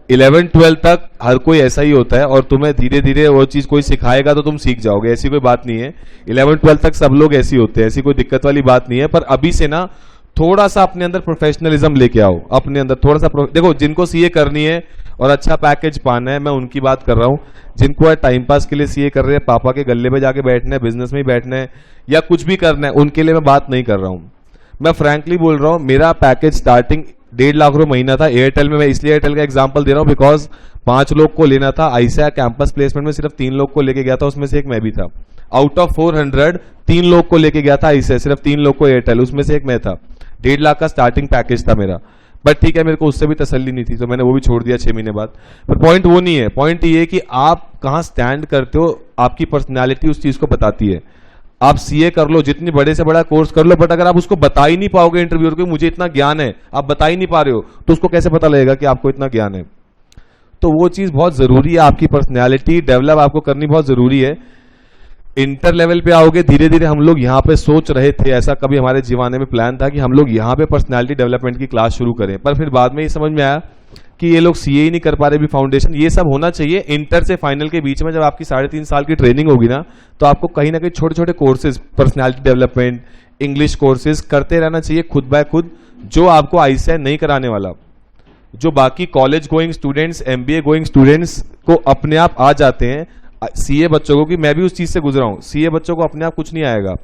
11-12 तक हर कोई ऐसा ही होता है और तुम्हें धीरे धीरे वो चीज कोई सिखाएगा तो तुम सीख जाओगे, ऐसी कोई बात नहीं है. 11-12 तक सब लोग ऐसे ही होते हैं, ऐसी कोई दिक्कत वाली बात नहीं है. पर अभी से ना थोड़ा सा अपने अंदर प्रोफेशनलिज्म लेके आओ, अपने अंदर थोड़ा सा देखो, जिनको सीए करनी है और अच्छा पैकेज पाना है, मैं उनकी बात कर रहा हूँ. जिनको टाइम पास के लिए सीए कर रहे हैं, पापा के गले पे जाके बैठना है, बिजनेस में ही बैठना है या कुछ भी करना है, उनके लिए मैं बात नहीं कर रहा हूँ. मैं फ्रैंकली बोल रहा हूँ, मेरा पैकेज स्टार्टिंग 1.5 लाख रुपए महीना था एयरटेल में. मैं इसलिए एयरटेल का एग्जांपल दे रहा हूँ बिकॉज 5 लोग को लेना था. आईसा कैंपस प्लेसमेंट में सिर्फ 3 लोग को लेके गया था, उसमें से एक मैं भी था. आउट ऑफ 400 3 लोग को लेके गया था आईसा, सिर्फ 3 लोग को एयरटेल, उसमें से एक मैं था. 1.5 लाख का स्टार्टिंग पैकेज था मेरा. बट ठीक है, मेरे को उससे भी तसल्ली नहीं थी तो मैंने वो भी छोड़ दिया 6 महीने बाद. पर पॉइंट वो नहीं है, पॉइंट ये है कि आप कहाँ स्टैंड करते हो, आपकी पर्सनैलिटी उस चीज को बताती है. आप सीए कर लो, जितनी बड़े से बड़ा कोर्स कर लो, बट अगर आप उसको बता ही नहीं पाओगे इंटरव्यूअर को मुझे इतना ज्ञान है, आप बता ही नहीं पा रहे हो, तो उसको कैसे पता लगेगा कि आपको इतना ज्ञान है. तो वो चीज बहुत जरूरी है, आपकी पर्सनैलिटी डेवलप आपको करनी बहुत जरूरी है. इंटर लेवल पे आओगे धीरे धीरे. हम लोग यहाँ पे सोच रहे थे, ऐसा कभी हमारे जीवाने में प्लान था कि हम लोग यहाँ पे पर्सनैलिटी डेवलपमेंट की क्लास शुरू करें, पर फिर बाद में ये समझ में आया कि ये लोग सीए ही नहीं कर पा रहे भी फाउंडेशन. ये सब होना चाहिए इंटर से फाइनल के बीच में. जब आपकी 3.5 साल की ट्रेनिंग होगी ना, तो आपको कहीं ना कहीं छोटे छोटे courses, personality development, English courses करते रहना चाहिए खुद बाय खुद, जो आपको आईसीआई नहीं कराने वाला. जो बाकी college going students, MBA going students को अपने आप आ जाते हैं, सीए बच्चों को, कि मैं भी उस चीज से गुजरा हूं, सीए बच्चों को अपने आप कुछ नहीं आएगा.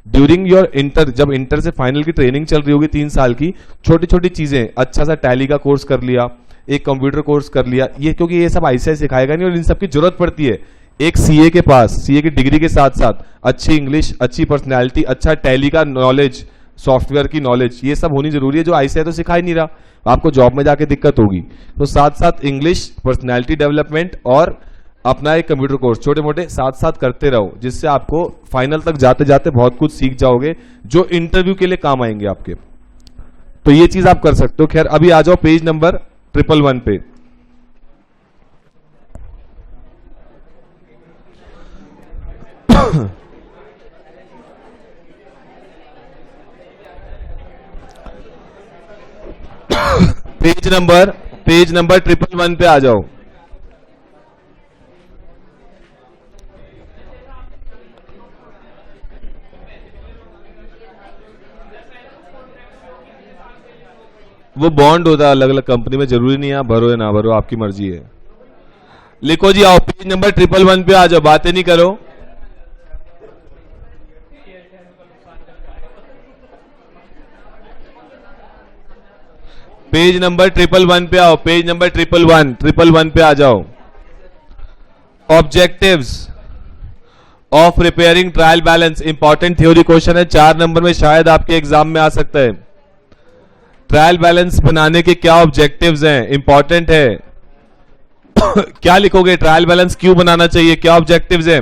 ड्यूरिंग योर इंटर, जब इंटर से फाइनल की ट्रेनिंग चल रही होगी 3 साल की, छोटी छोटी चीजें, अच्छा सा टैली का कोर्स कर लिया, एक कंप्यूटर कोर्स कर लिया, ये क्योंकि ये सब आईसीआई सिखाएगा नहीं और इन सब की जरूरत पड़ती है. एक सीए के पास, सीए की डिग्री के साथ साथ अच्छी इंग्लिश, अच्छी पर्सनैलिटी, अच्छा टैली का नॉलेज, सॉफ्टवेयर की नॉलेज, ये सब होनी जरूरी है, जो आईसीआई तो सिखा ही नहीं रहा. आपको जॉब में जाके दिक्कत होगी. तो साथ साथ इंग्लिश, पर्सनैलिटी डेवलपमेंट और अपना एक कंप्यूटर कोर्स, छोटे मोटे साथ साथ करते रहो, जिससे आपको फाइनल तक जाते जाते बहुत कुछ सीख जाओगे जो इंटरव्यू के लिए काम आएंगे आपके. तो ये चीज आप कर सकते हो. खैर, अभी आ जाओ पेज नंबर 111 पे. पेज नंबर 111 पे आ जाओ. वो बॉन्ड होता है अलग अलग कंपनी में, जरूरी नहीं है आप भरो या ना भरो, आपकी मर्जी है. लिखो जी, आओ पेज नंबर 111 पे आ जाओ, बातें नहीं करो. पेज नंबर 111 पे आओ, पेज नंबर 111 पे आ जाओ. Objectives of preparing trial balance, important theory question है, 4 नंबर में शायद आपके एग्जाम में आ सकता है. ट्रायल बैलेंस बनाने के क्या ऑब्जेक्टिव्स हैं, इंपॉर्टेंट है. क्या लिखोगे, ट्रायल बैलेंस क्यों बनाना चाहिए, क्या ऑब्जेक्टिव्स हैं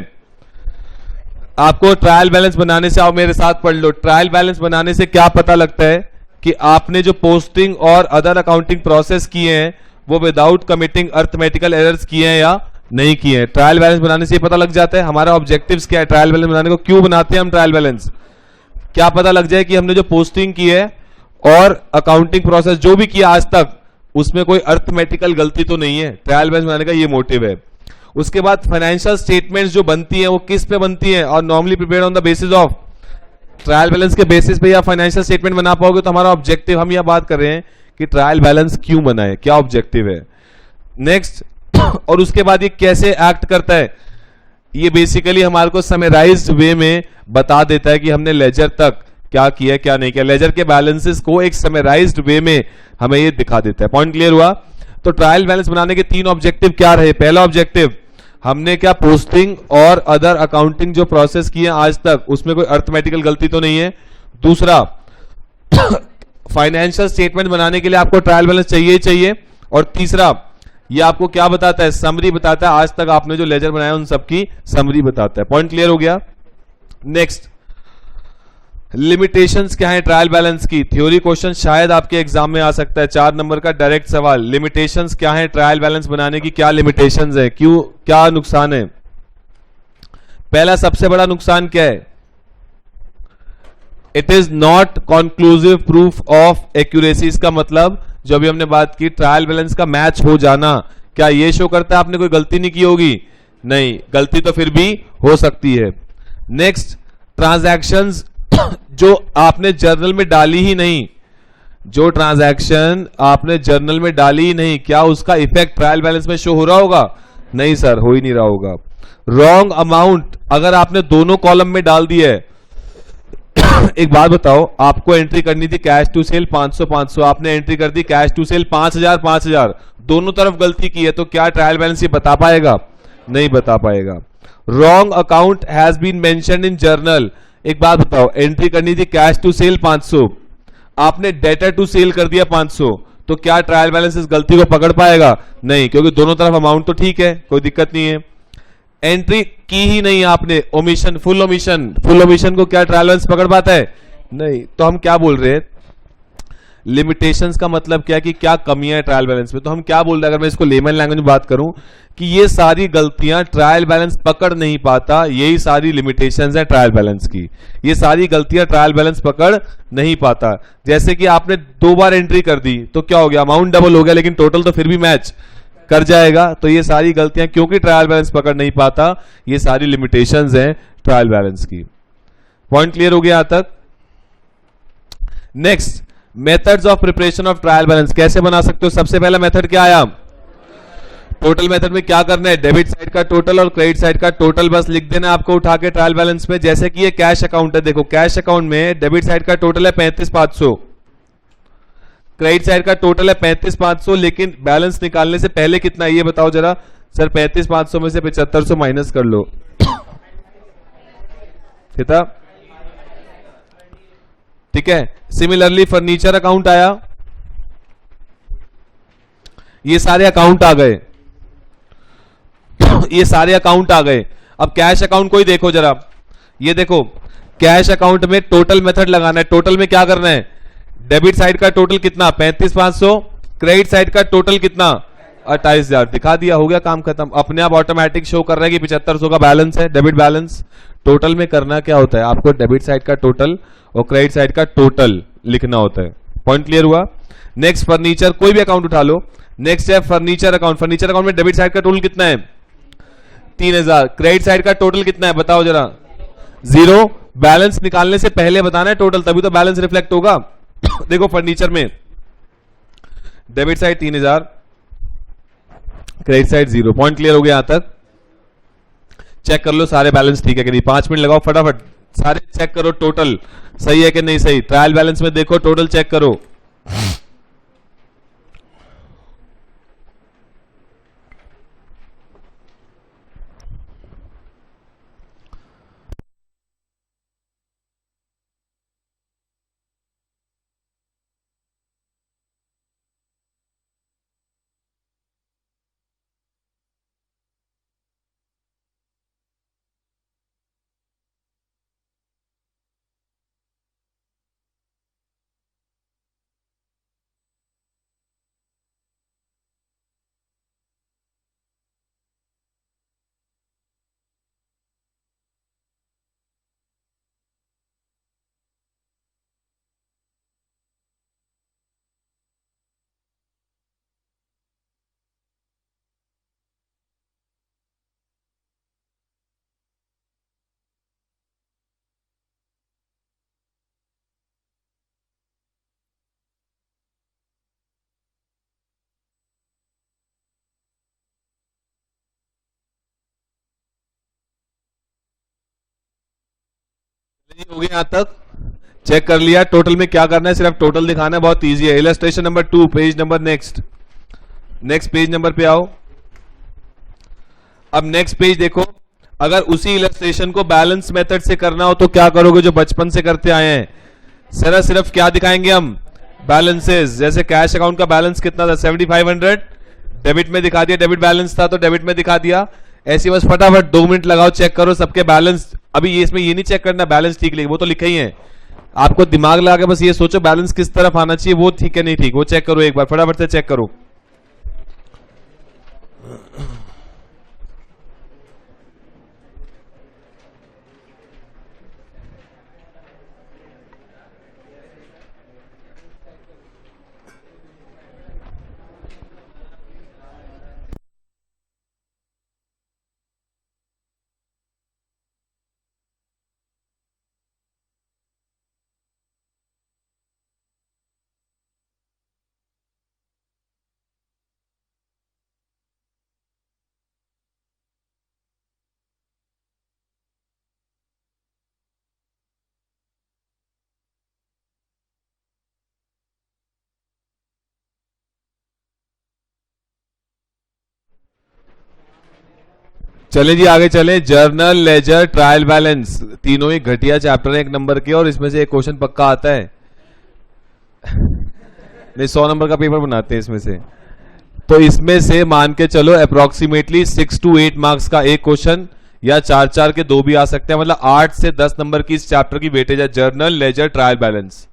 आपको ट्रायल बैलेंस बनाने से? आओ मेरे साथ पढ़ लो. ट्रायल बैलेंस बनाने से क्या पता लगता है कि आपने जो पोस्टिंग और अदर अकाउंटिंग प्रोसेस किए हैं वो विदाउट कमिटिंग अर्थमेटिकल एरर्स किए हैं या नहीं किए हैं. ट्रायल बैलेंस बनाने से ये पता लग जाता है हमारा ऑब्जेक्टिव्स क्या है. ट्रायल बैलेंस बनाने को क्यों बनाते हैं हम ट्रायल बैलेंस, क्या पता लग जाए कि हमने जो पोस्टिंग की है और अकाउंटिंग प्रोसेस जो भी किया आज तक, उसमें कोई अर्थमेटिकल गलती तो नहीं है. ट्रायल बैलेंस बनाने का ये मोटिव है. उसके बाद फाइनेंशियल स्टेटमेंट्स जो बनती हैं वो किस पे बनती हैं, और normally prepared on the basis of trial balance के बेसिस पे या फाइनेंशियल स्टेटमेंट बना पाओगे. तो हमारा ऑब्जेक्टिव, हम यह बात कर रहे हैं कि ट्रायल बैलेंस क्यों बनाए, क्या ऑब्जेक्टिव है. नेक्स्ट, और उसके बाद ये कैसे एक्ट करता है, ये बेसिकली हमारे को समराइज्ड वे में बता देता है कि हमने लेजर तक क्या किया क्या नहीं किया. लेजर के बैलेंसेस को एक समराइज्ड वे में हमें ये दिखा देता है. पॉइंट क्लियर हुआ. तो ट्रायल बैलेंस बनाने के 3 ऑब्जेक्टिव क्या रहे. पहला ऑब्जेक्टिव, हमने क्या पोस्टिंग और अदर अकाउंटिंग जो प्रोसेस किए आज तक उसमें कोई अर्थमेटिकल गलती तो नहीं है. दूसरा, फाइनेंशियल स्टेटमेंट बनाने के लिए आपको ट्रायल बैलेंस चाहिए ही चाहिए. और तीसरा, ये आपको क्या बताता है, समरी बताता है, आज तक आपने जो लेजर बनाया उन सबकी समरी बताता है. पॉइंट क्लियर हो गया. नेक्स्ट, लिमिटेशंस क्या है ट्रायल बैलेंस की. थ्योरी क्वेश्चन शायद आपके एग्जाम में आ सकता है, 4 नंबर का डायरेक्ट सवाल. लिमिटेशंस क्या है ट्रायल बैलेंस बनाने की, क्या लिमिटेशंस है, क्यों, क्या नुकसान है. पहला सबसे बड़ा नुकसान क्या है, it is not conclusive proof of accuracy. इसका मतलब जो अभी हमने बात की ट्रायल बैलेंस का मैच हो जाना, क्या ये शो करता है आपने कोई गलती नहीं की होगी? नहीं, गलती तो फिर भी हो सकती है। नेक्स्ट, ट्रांजैक्शंस जो आपने जर्नल में डाली ही नहीं, जो ट्रांजैक्शन आपने जर्नल में डाली ही नहीं, क्या उसका इफेक्ट ट्रायल बैलेंस में शो हो रहा होगा? नहीं सर, हो ही नहीं रहा होगा। रॉन्ग अमाउंट अगर आपने दोनों कॉलम में डाल दिया है एक बात बताओ, आपको एंट्री करनी थी कैश टू सेल 500, आपने एंट्री कर दी कैश टू सेल 5000, दोनों तरफ गलती की है, तो क्या ट्रायल बैलेंस ये बता पाएगा? नहीं बता पाएगा। Wrong account has been mentioned in journal. एक बात बताओ, एंट्री करनी थी कैश टू सेल 500, आपने डेटर टू सेल कर दिया 500, तो क्या ट्रायल बैलेंस इस गलती को पकड़ पाएगा? नहीं, क्योंकि दोनों तरफ अमाउंट तो ठीक है, कोई दिक्कत नहीं है। एंट्री की ही नहीं आपने, ओमिशन, फुल ओमिशन को क्या ट्रायल बैलेंस पकड़ पाता है? नहीं। तो हम क्या बोल रहे हैं, लिमिटेशंस का मतलब क्या कि क्या कमियां है ट्रायल बैलेंस में, तो हम क्या बोल रहे हैं, अगर मैं इसको लेमन लैंग्वेज में बात करूं कि ये सारी गलतियां ट्रायल बैलेंस पकड़ नहीं पाता, यही सारी लिमिटेशंस है ट्रायल बैलेंस की, ये सारी गलतियां ट्रायल बैलेंस पकड़ नहीं पाता। जैसे कि आपने 2 बार एंट्री कर दी तो क्या हो गया, अमाउंट डबल हो गया, लेकिन टोटल तो फिर भी मैच कर जाएगा। तो ये सारी गलतियां क्योंकि ट्रायल बैलेंस पकड़ नहीं पाता, ये सारी लिमिटेशंस हैं ट्रायल बैलेंस की। पॉइंट क्लियर हो गया यहां तक? Next, methods of preparation of trial balance कैसे बना सकते हो? सबसे पहला मेथड क्या आया? टोटल मेथड में क्या करना है, डेबिट साइड का टोटल और क्रेडिट साइड का टोटल बस लिख देना आपको उठा के ट्रायल बैलेंस में। जैसे कि ये कैश अकाउंट है, देखो कैश अकाउंट में डेबिट साइड का टोटल है 35,500, क्रेडिट साइड का टोटल है 35,500, लेकिन बैलेंस निकालने से पहले कितना है ये बताओ जरा। सर 35,500 में से 7500 माइनस कर लो कितना? ठीक है। सिमिलरली फर्नीचर अकाउंट आया, ये सारे अकाउंट आ गए ये सारे अकाउंट आ गए। अब कैश अकाउंट को ही देखो जरा, ये देखो कैश अकाउंट में टोटल मेथड लगाना है। टोटल में क्या करना है, डेबिट साइड का टोटल कितना 35,500, क्रेडिट साइड का टोटल कितना 28,000, दिखा दिया, हो गया काम खत्म। अपने आप ऑटोमेटिक शो कर रहा है कि 7500 का बैलेंस है, डेबिट बैलेंस। टोटल में करना क्या होता है, आपको डेबिट साइड का टोटल और क्रेडिट साइड का टोटल लिखना होता है। पॉइंट क्लियर हुआ? नेक्स्ट, फर्नीचर, कोई भी अकाउंट उठा लो। नेक्स्ट है फर्नीचर अकाउंट। फर्नीचर अकाउंट में डेबिट साइड का टोटल कितना है 3,000, क्रेडिट साइड का टोटल कितना है बताओ जरा 0। बैलेंस निकालने से पहले बताना है टोटल, तभी तो बैलेंस रिफ्लेक्ट होगा देखो फर्नीचर में debit side 3,000, credit side 0। Point clear हो गया? यहां तक चेक कर लो सारे बैलेंस ठीक है कि नहीं। 5 मिनट लगाओ फटाफट, सारे चेक करो टोटल सही है कि नहीं सही। ट्रायल बैलेंस में देखो, टोटल चेक करो। हो गया यहां तक चेक कर लिया। टोटल में क्या करना है, सिर्फ टोटल दिखाना है, बहुत इजी है। Illustration number 2, page number next page number पे आओ। अब नेक्स्ट पेज देखो, अगर उसी इलस्ट्रेशन को बैलेंस मेथड से करना हो तो क्या करोगे, जो बचपन से करते आए हैं। सिर्फ क्या दिखाएंगे हम, बैलेंसेस। जैसे कैश अकाउंट का बैलेंस कितना था 7500, डेबिट में दिखा दिया, डेबिट बैलेंस था तो डेबिट में दिखा दिया। ऐसी बस फटाफट 2 मिनट लगाओ, चेक करो सबके बैलेंस। अभी ये इसमें ये नहीं चेक करना बैलेंस ठीक लिखे, वो तो लिखे ही है। आपको दिमाग लगा के बस ये सोचो बैलेंस किस तरफ आना चाहिए, वो ठीक है नहीं ठीक, वो चेक करो एक बार फटाफट से चेक करो। चले जी आगे चले। जर्नल, लेजर, ट्रायल बैलेंस, तीनों ही घटिया चैप्टर है 1 नंबर के, और इसमें से एक क्वेश्चन पक्का आता है। नहीं, 100 नंबर का पेपर बनाते हैं इसमें से। तो इसमें से मान के चलो अप्रोक्सीमेटली 6 to 8 मार्क्स का एक क्वेश्चन, या 4-4 के 2 भी आ सकते हैं। मतलब 8 से 10 नंबर की इस चैप्टर की वेटेज है, जर्नल, लेजर, ट्रायल बैलेंस।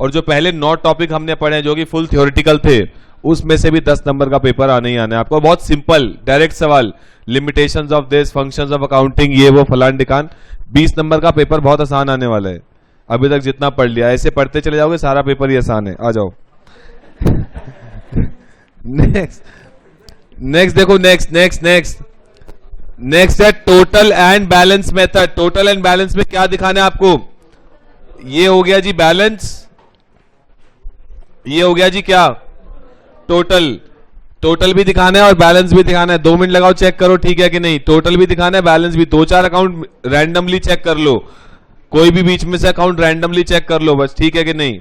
और जो पहले 9 टॉपिक हमने पढ़े हैं जो कि फुल थ्योरेटिकल थे, उसमें से भी 10 नंबर का पेपर आने ही आना है आपको। बहुत सिंपल डायरेक्ट सवाल, limitations of this, functions of accounting, ये वो फलान डिकान। 20 नंबर का पेपर बहुत आसान आने वाला है। अभी तक जितना पढ़ लिया, ऐसे पढ़ते चले जाओगे सारा पेपर ही आसान है। आ जाओ। नेक्स्ट देखो, नेक्स्ट है total and balance method. Total and balance में क्या दिखाना है आपको? ये हो गया जी बैलेंस, ये हो गया जी क्या? टोटल। टोटल भी दिखाना है और बैलेंस भी दिखाना है। 2 मिनट लगाओ, चेक करो ठीक है कि नहीं। टोटल भी दिखाना है, बैलेंस भी। 2-4 अकाउंट रैंडमली चेक कर लो, कोई भी बीच में से अकाउंट रैंडमली चेक कर लो बस, ठीक है कि नहीं।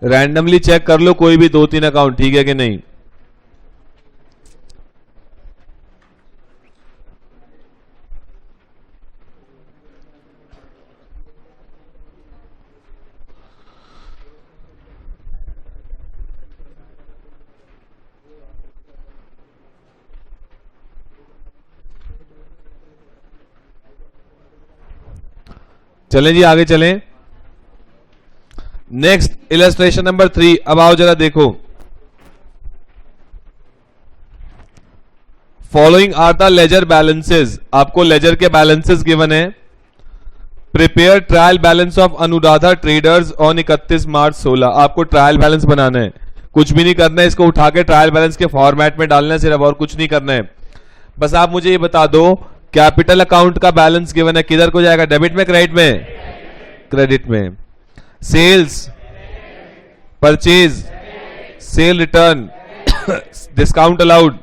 रैंडमली चेक कर लो कोई भी 2-3 अकाउंट, ठीक है कि नहीं। चलें जी आगे चलें। Next illustration number 3। अब आओ जरा देखो, following are the ledger balances. आपको लेजर के बैलेंसेस गिवन है। Prepare trial balance of Anuradha traders on 31 March 16। आपको ट्रायल बैलेंस बनाना है, कुछ भी नहीं करना है, इसको उठा के ट्रायल बैलेंस के फॉर्मेट में डालना है सिर्फ, और कुछ नहीं करना है। बस आप मुझे ये बता दो, कैपिटल अकाउंट का बैलेंस गिवन है, किधर को जाएगा? डेबिट में, क्रेडिट में? क्रेडिट में। Sales, purchase, sale return, discount allowed,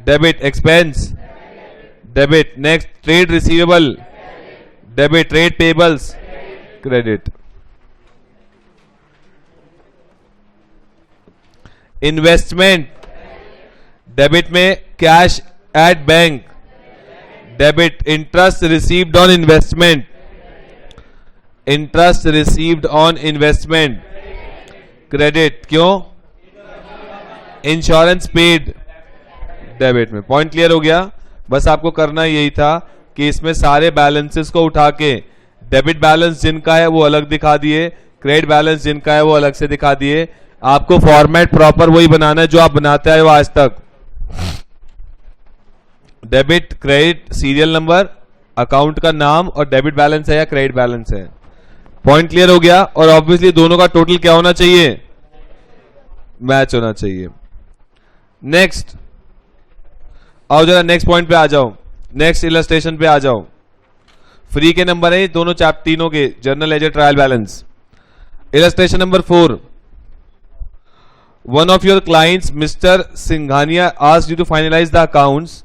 debit. Expense, debit. Next trade receivable, debit. Trade payables, credit. Investment, debit में cash at bank, debit. Interest received on investment, interest received on investment, credit. क्यों? Insurance paid, debit में। Point clear हो गया? बस आपको करना यही था कि इसमें सारे बैलेंसेस को उठा के डेबिट बैलेंस जिनका है वो अलग दिखा दिए, क्रेडिट बैलेंस जिनका है वो अलग से दिखा दिए। आपको फॉर्मेट प्रॉपर वही बनाना है जो आप बनाते आए हो आज तक। Debit, credit, serial number, account का नाम, और डेबिट बैलेंस है या क्रेडिट बैलेंस है। पॉइंट क्लियर हो गया? और ऑब्वियसली दोनों का टोटल क्या होना चाहिए? मैच होना चाहिए। नेक्स्ट आओ जरा, नेक्स्ट पॉइंट पे आ जाओ, नेक्स्ट इलस्ट्रेशन पे आ जाओ। फ्री के नंबर है दोनों तीनों के, journal, ledger, trial balance. Illustration number 4। One of your clients mister Singhania asked you to finalize the accounts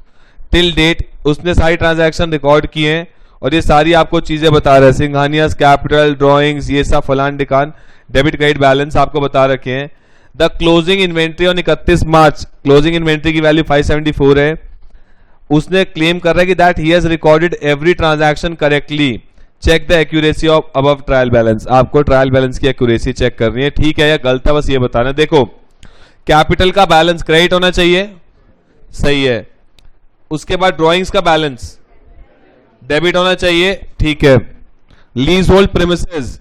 till date. उसने सारी ट्रांजैक्शन रिकॉर्ड किए हैं और ये सारी आपको चीजें बता रहे हैं, सिंघानियास, कैपिटल, ड्रॉइंग्स, ये सब फलान डिकान, डेबिट क्रेडिट बैलेंस आपको बता रखे हैं। The closing inventory on 31 March, closing inventory की वैल्यू 574 है। उसने क्लेम कर रहा है कि that he has recorded every transaction correctly, check the accuracy of above trial balance. आपको ट्रायल बैलेंस की एक्यूरेसी चेक करनी है, ठीक है या गलत है, बस ये बताना। देखो, कैपिटल का बैलेंस क्रेडिट होना चाहिए, सही है। उसके बाद ड्रॉइंग्स का बैलेंस डेबिट होना चाहिए, ठीक है। लीज होल्ड प्रीमिसेस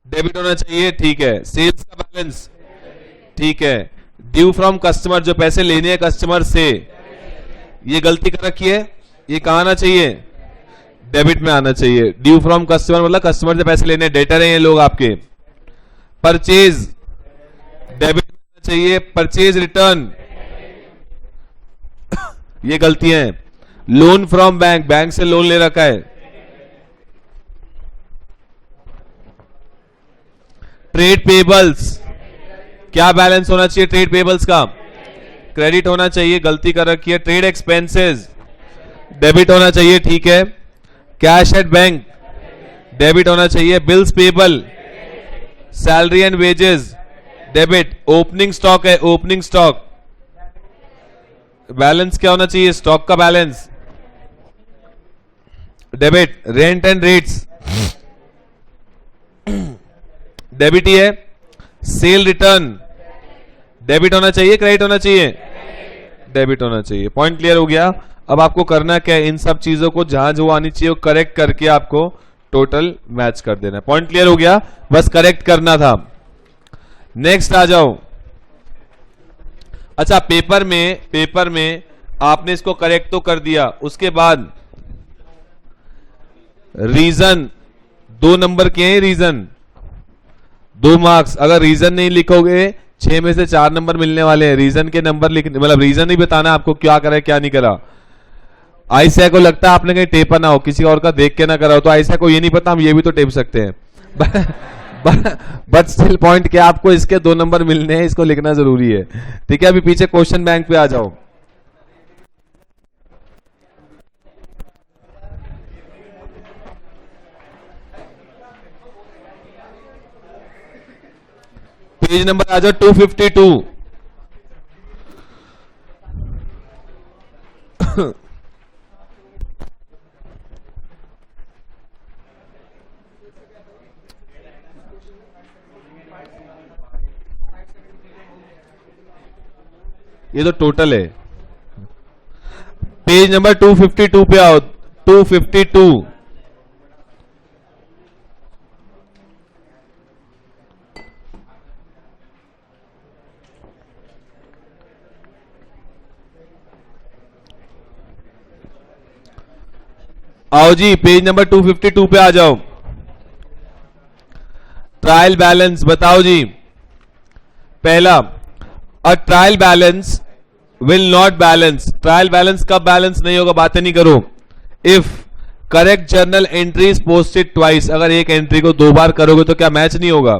डेबिट होना चाहिए, ठीक है। सेल्स का बैलेंस, ठीक है। ड्यू फ्रॉम कस्टमर, जो पैसे लेने हैं कस्टमर से, ये गलती कर रखी है, ये कहां आना चाहिए? डेबिट में आना चाहिए। ड्यू फ्रॉम कस्टमर मतलब कस्टमर से पैसे लेने, डेटर हैं ये लोग आपके। परचेज डेबिट में आना चाहिए। परचेज रिटर्न, ये गलतियां हैं। लोन फ्रॉम बैंक, बैंक से लोन ले रखा है। ट्रेड पेबल्स क्या बैलेंस होना चाहिए ट्रेड पेबल्स का? क्रेडिट होना चाहिए, गलती कर रखी है। ट्रेड एक्सपेंसेस डेबिट होना चाहिए, ठीक है। कैश एट बैंक डेबिट होना चाहिए। Bills payable, salary and wages debit. Opening stock है, ओपनिंग स्टॉक बैलेंस क्या होना चाहिए? स्टॉक का balance debit. Rent and rates debit ही है। सेल रिटर्न डेबिट होना चाहिए, क्रेडिट होना चाहिए? डेबिट होना चाहिए। पॉइंट क्लियर हो गया। अब आपको करना क्या है, इन सब चीजों को जहां जो आनी चाहिए वो करेक्ट करके आपको टोटल मैच कर देना है। पॉइंट क्लियर हो गया, बस करेक्ट करना था। नेक्स्ट आ जाओ। अच्छा, पेपर में आपने इसको करेक्ट तो कर दिया, उसके बाद रीजन 2 नंबर के हैं, रीजन 2 मार्क्स। अगर रीजन नहीं लिखोगे 6 में से 4 नंबर मिलने वाले हैं। रीजन के नंबर लिखने, मतलब रीजन नहीं बताना आपको क्या करा क्या नहीं करा। आईसीआई को लगता है आपने कहीं टेपा ना हो, किसी और का देख के ना करा हो, तो आईसीआई को ये नहीं पता, हम ये भी तो टेप सकते हैं। बट स्टिल पॉइंट क्या, आपको इसके 2 नंबर मिलने हैं, इसको लिखना जरूरी है, ठीक है। अभी पीछे क्वेश्चन बैंक पे आ जाओ। पेज नंबर आ जाओ 252। ये तो टोटल है। पेज नंबर 252 पे आओ। 252 आओ जी, पेज नंबर 252 पे आ जाओ। ट्रायल बैलेंस बताओ जी। पहला, अ trial balance will not balance. Trial balance कब बैलेंस नहीं होगा, बातें नहीं करो। If correct journal entries posted twice, अगर एक एंट्री को 2 बार करोगे तो क्या मैच नहीं होगा?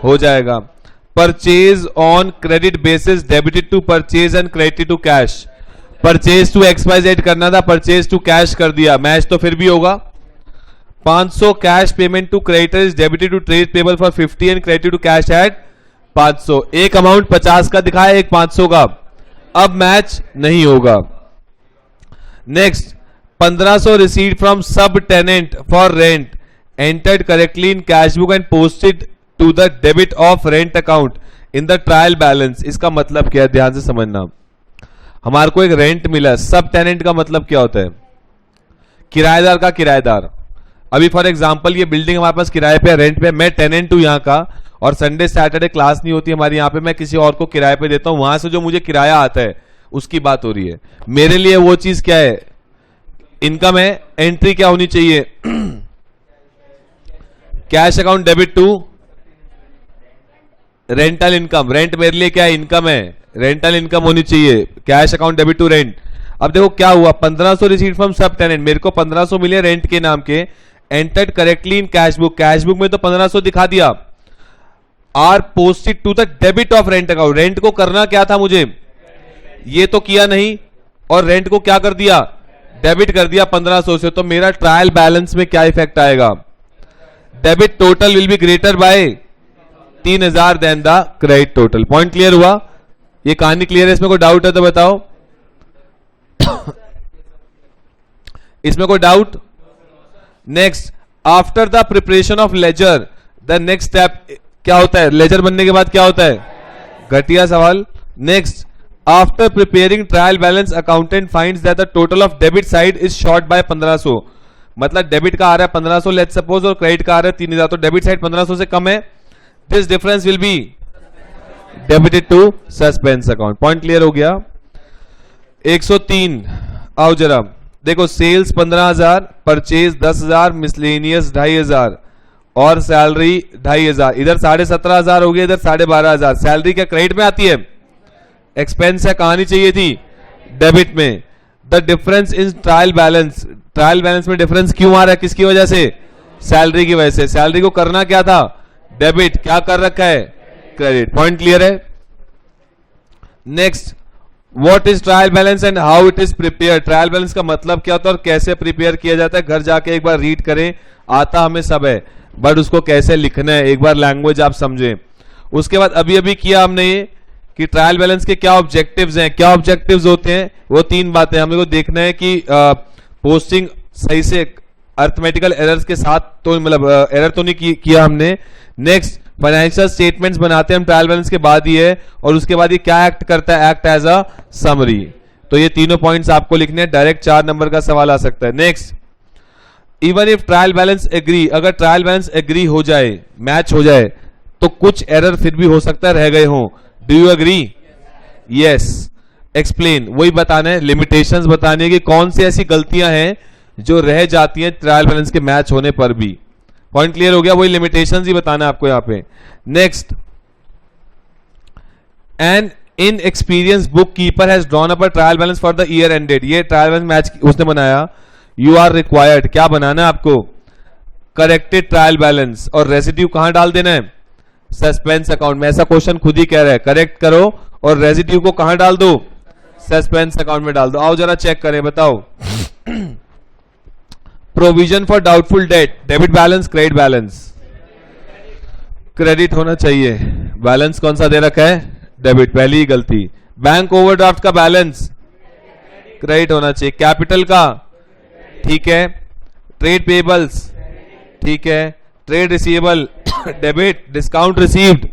हो जाएगा। Purchase on credit basis debited to purchase and credited to cash. Purchase to XYZ करना था, परचेज टू कैश कर दिया, मैच तो फिर भी होगा। 500 cash payment to creditor is debited to trade payable for 50 and credited to cash at 500। एक amount 50 का दिखाया, एक 500 का, अब मैच नहीं होगा। Next, 1500 received from sub tenant for rent entered correctly in cash book and posted to the debit of rent account in the trial balance. इसका मतलब क्या है, ध्यान से समझना। हमारे को एक रेंट मिला, सब टेनेंट का मतलब क्या होता है? किराएदार का किराएदार। अभी फॉर एग्जांपल ये बिल्डिंग हमारे पास किराए पे, रेंट पे, मैं टेनेंट हूं यहाँ का, और संडे सैटरडे क्लास नहीं होती हमारी यहाँ पे, मैं किसी और को किराए पे देता हूं, वहां से जो मुझे किराया आता है उसकी बात हो रही है। मेरे लिए वो चीज क्या है, इनकम है। एंट्री क्या होनी चाहिए? Cash account debit to rental income. Rent मेरे लिए क्या है, इनकम है, रेंटल इनकम होनी चाहिए। Cash account debit to rent. अब देखो क्या हुआ, 1500 रिसीव फ्रॉम सब टेनेंट, मेरे को 1500 मिले रेंट के नाम के, entered correctly in cash book, cash book में तो 1500 दिखा दिया। Are posted to the debit of rent account, rent को करना क्या था मुझे, ये तो किया नहीं, और रेंट को क्या कर दिया, डेबिट कर दिया 1500 से। तो मेरा ट्रायल बैलेंस में क्या इफेक्ट आएगा, debit total will be greater by 3000 than the credit total. Point clear हुआ, ये कहानी क्लियर है? इसमें कोई डाउट है तो बताओ। इसमें कोई doubt? Next, after the preparation of ledger the next step क्या होता है, लेजर बनने के बाद क्या होता है, घटिया सवाल। Next, after preparing trial balance accountant finds that the total of debit side is short by 1500। मतलब डेबिट का आ रहा है 1500 लेट्स सपोज, और क्रेडिट का आ रहा है 3000, तो डेबिट साइड 1500 से कम है। This difference will be debited to suspense account. Point clear हो गया। 103 आओ जरा देखो, सेल्स 15000, परचेज 10000, मिसलेनियस 2500 और सैलरी 2500। इधर 17500 हो गया, इधर 12500। सैलरी क्या क्रेडिट में आती है, एक्सपेंस है, कहानी चाहिए थी डेबिट में। The difference in trial balance, trial balance में डिफरेंस क्यों आ रहा है, किसकी वजह से, सैलरी की वजह से। सैलरी को करना क्या था, डेबिट, क्या कर रखा है, क्रेडिट। पॉइंट क्लियर है? Next, what is trial balance and how it is prepare. Trial balance का मतलब क्या होता है और कैसे प्रिपेयर किया जाता है, घर जाके एक बार रीड करें, आता हमें सब है, बट उसको कैसे लिखना है एक बार लैंग्वेज आप समझें। उसके बाद अभी अभी किया हमने ये कि ट्रायल बैलेंस के क्या ऑब्जेक्टिव्स हैं। क्या ऑब्जेक्टिव्स होते हैं? वो 3 बातें हमें को देखना है कि पोस्टिंग सही से अर्थमेटिकल एरर्स के साथ तो मतलब एरर तो नहीं किया हमने। नेक्स्ट, फाइनेंशियल स्टेटमेंट्स बनाते हैं हम ट्रायल बैलेंस के बाद ही है, और उसके बाद ये क्या एक्ट करता है, एक्ट एज अ समरी। तो ये तीनों पॉइंट्स आपको लिखने हैं, डायरेक्ट 4 नंबर का सवाल आ सकता है। Next, even if trial balance agree, अगर ट्रायल बैलेंस एग्री हो जाए, मैच हो जाए, तो कुछ एरर फिर भी हो सकता है रह गए हों। Do you agree? Yes. Explain, वही बताना है, लिमिटेशंस बतानी है कि कौन सी ऐसी गलतियां हैं जो रह जाती हैं ट्रायल बैलेंस के मैच होने पर भी। पॉइंट क्लियर हो गया? वही लिमिटेशंस ही बताना है आपको यहां पे। Next, an in experience book keeper has drawn up a trial balance for the year ended. ये ट्रायल बैलेंस मैच उसने बनाया। यू आर रिक्वायर्ड, क्या बनाना है आपको? Corrected trial balance. और रेसिड्यू कहां डाल देना है? सस्पेंस अकाउंट में। ऐसा क्वेश्चन खुद ही कह रहा है, करेक्ट करो और रेसिड्यू को कहां डाल दो? सस्पेंस अकाउंट में डाल दो। आओ जरा चेक करें, बताओ। Provision for doubtful debt, debit balance, credit balance? Credit होना चाहिए। बैलेंस कौन सा दे रखा है? डेबिट, पहली ही गलती। बैंक ओवरड्राफ्ट का बैलेंस क्रेडिट होना चाहिए। कैपिटल का, ठीक है। ट्रेड पेबल्स, ठीक है। Trade receivable, debit. Discount received,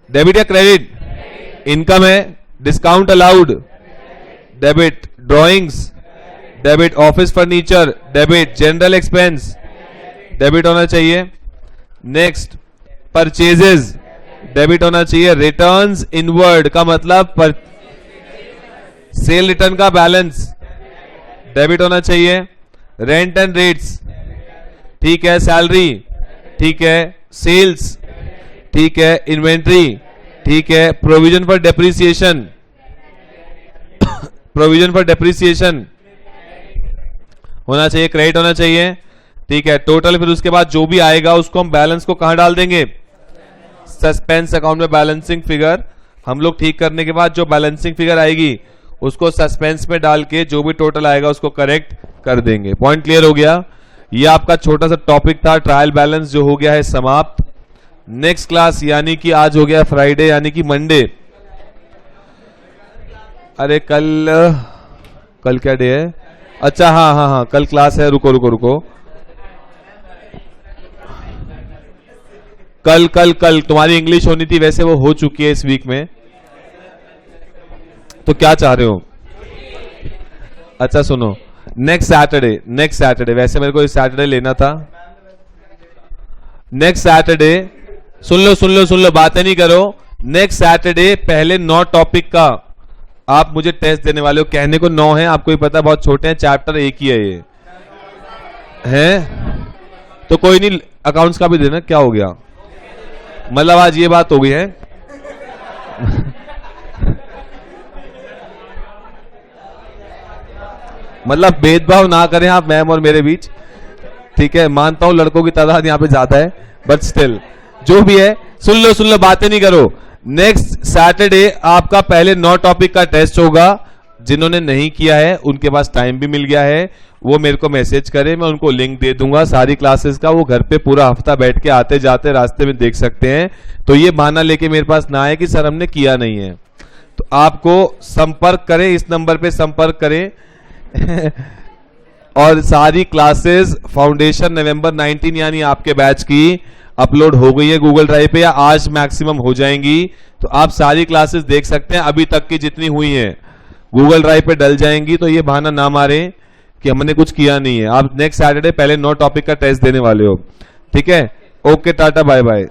debit या क्रेडिट? इनकम है, discount allowed, debit. Drawings, debit. Office furniture, debit. General expense, debit होना चाहिए। नेक्स्ट, परचेजेस, डेबिट होना चाहिए। रिटर्न्स इनवर्ड का मतलब सेल रिटर्न का बैलेंस, डेबिट होना चाहिए। रेंट एंड रेट्स, ठीक है। सैलरी, ठीक है। सेल्स, ठीक है। इन्वेंट्री, ठीक है। Provision for depreciation, provision for depreciation होना चाहिए, क्रेडिट होना चाहिए, ठीक है। टोटल, फिर उसके बाद जो भी आएगा उसको हम बैलेंस को कहां डाल देंगे? सस्पेंस अकाउंट में। बैलेंसिंग फिगर हम लोग ठीक करने के बाद जो बैलेंसिंग फिगर आएगी उसको सस्पेंस में डाल के जो भी टोटल आएगा उसको करेक्ट कर देंगे। पॉइंट क्लियर हो गया? ये आपका छोटा सा टॉपिक था, ट्रायल बैलेंस, जो हो गया है समाप्त। नेक्स्ट क्लास यानी कि आज हो गया फ्राइडे यानी कि मंडे। अरे कल क्या डे है? अच्छा हाँ, कल क्लास है। रुको कल तुम्हारी इंग्लिश होनी थी, वैसे वो हो चुकी है इस वीक में। तो क्या चाह रहे हो? अच्छा सुनो, नेक्स्ट सैटरडे, वैसे मेरे को इस सैटरडे लेना था। नेक्स्ट सैटरडे, सुन लो, बातें नहीं करो। नेक्स्ट सैटरडे पहले 9 टॉपिक का आप मुझे टेस्ट देने वाले हो। कहने को 9 है, आपको ही पता बहुत छोटे हैं, चैप्टर एक ही है ये है। तो कोई नहीं, अकाउंट्स का भी देना। क्या हो गया? मतलब आज ये बात हो गई है। मतलब भेदभाव ना करें आप मैम और मेरे बीच, ठीक है। मानता हूं लड़कों की तादाद यहां पे ज्यादा है, बट स्टिल जो भी है, सुन लो, बातें नहीं करो। नेक्स्ट सैटरडे आपका पहले 9 टॉपिक का टेस्ट होगा। जिन्होंने नहीं किया है उनके पास टाइम भी मिल गया है, वो मेरे को मैसेज करे, मैं उनको लिंक दे दूंगा सारी क्लासेस का। वो घर पे पूरा हफ्ता बैठ के आते जाते रास्ते में देख सकते हैं। तो ये बहाना लेके मेरे पास ना आए कि सर हमने किया नहीं है। तो आपको संपर्क करें, इस नंबर पे संपर्क करें। और सारी क्लासेस फाउंडेशन नवंबर 19 यानी आपके बैच की अपलोड हो गई है गूगल ड्राइव पे, या आज मैक्सिमम हो जाएंगी। तो आप सारी क्लासेस देख सकते हैं, अभी तक की जितनी हुई हैं गूगल ड्राइव पे डल जाएंगी। तो ये बहाना ना मारें कि हमने कुछ किया नहीं है। आप नेक्स्ट सैटरडे पहले 9 टॉपिक का टेस्ट देने वाले हो, ठीक है। Okay, tata, bye bye.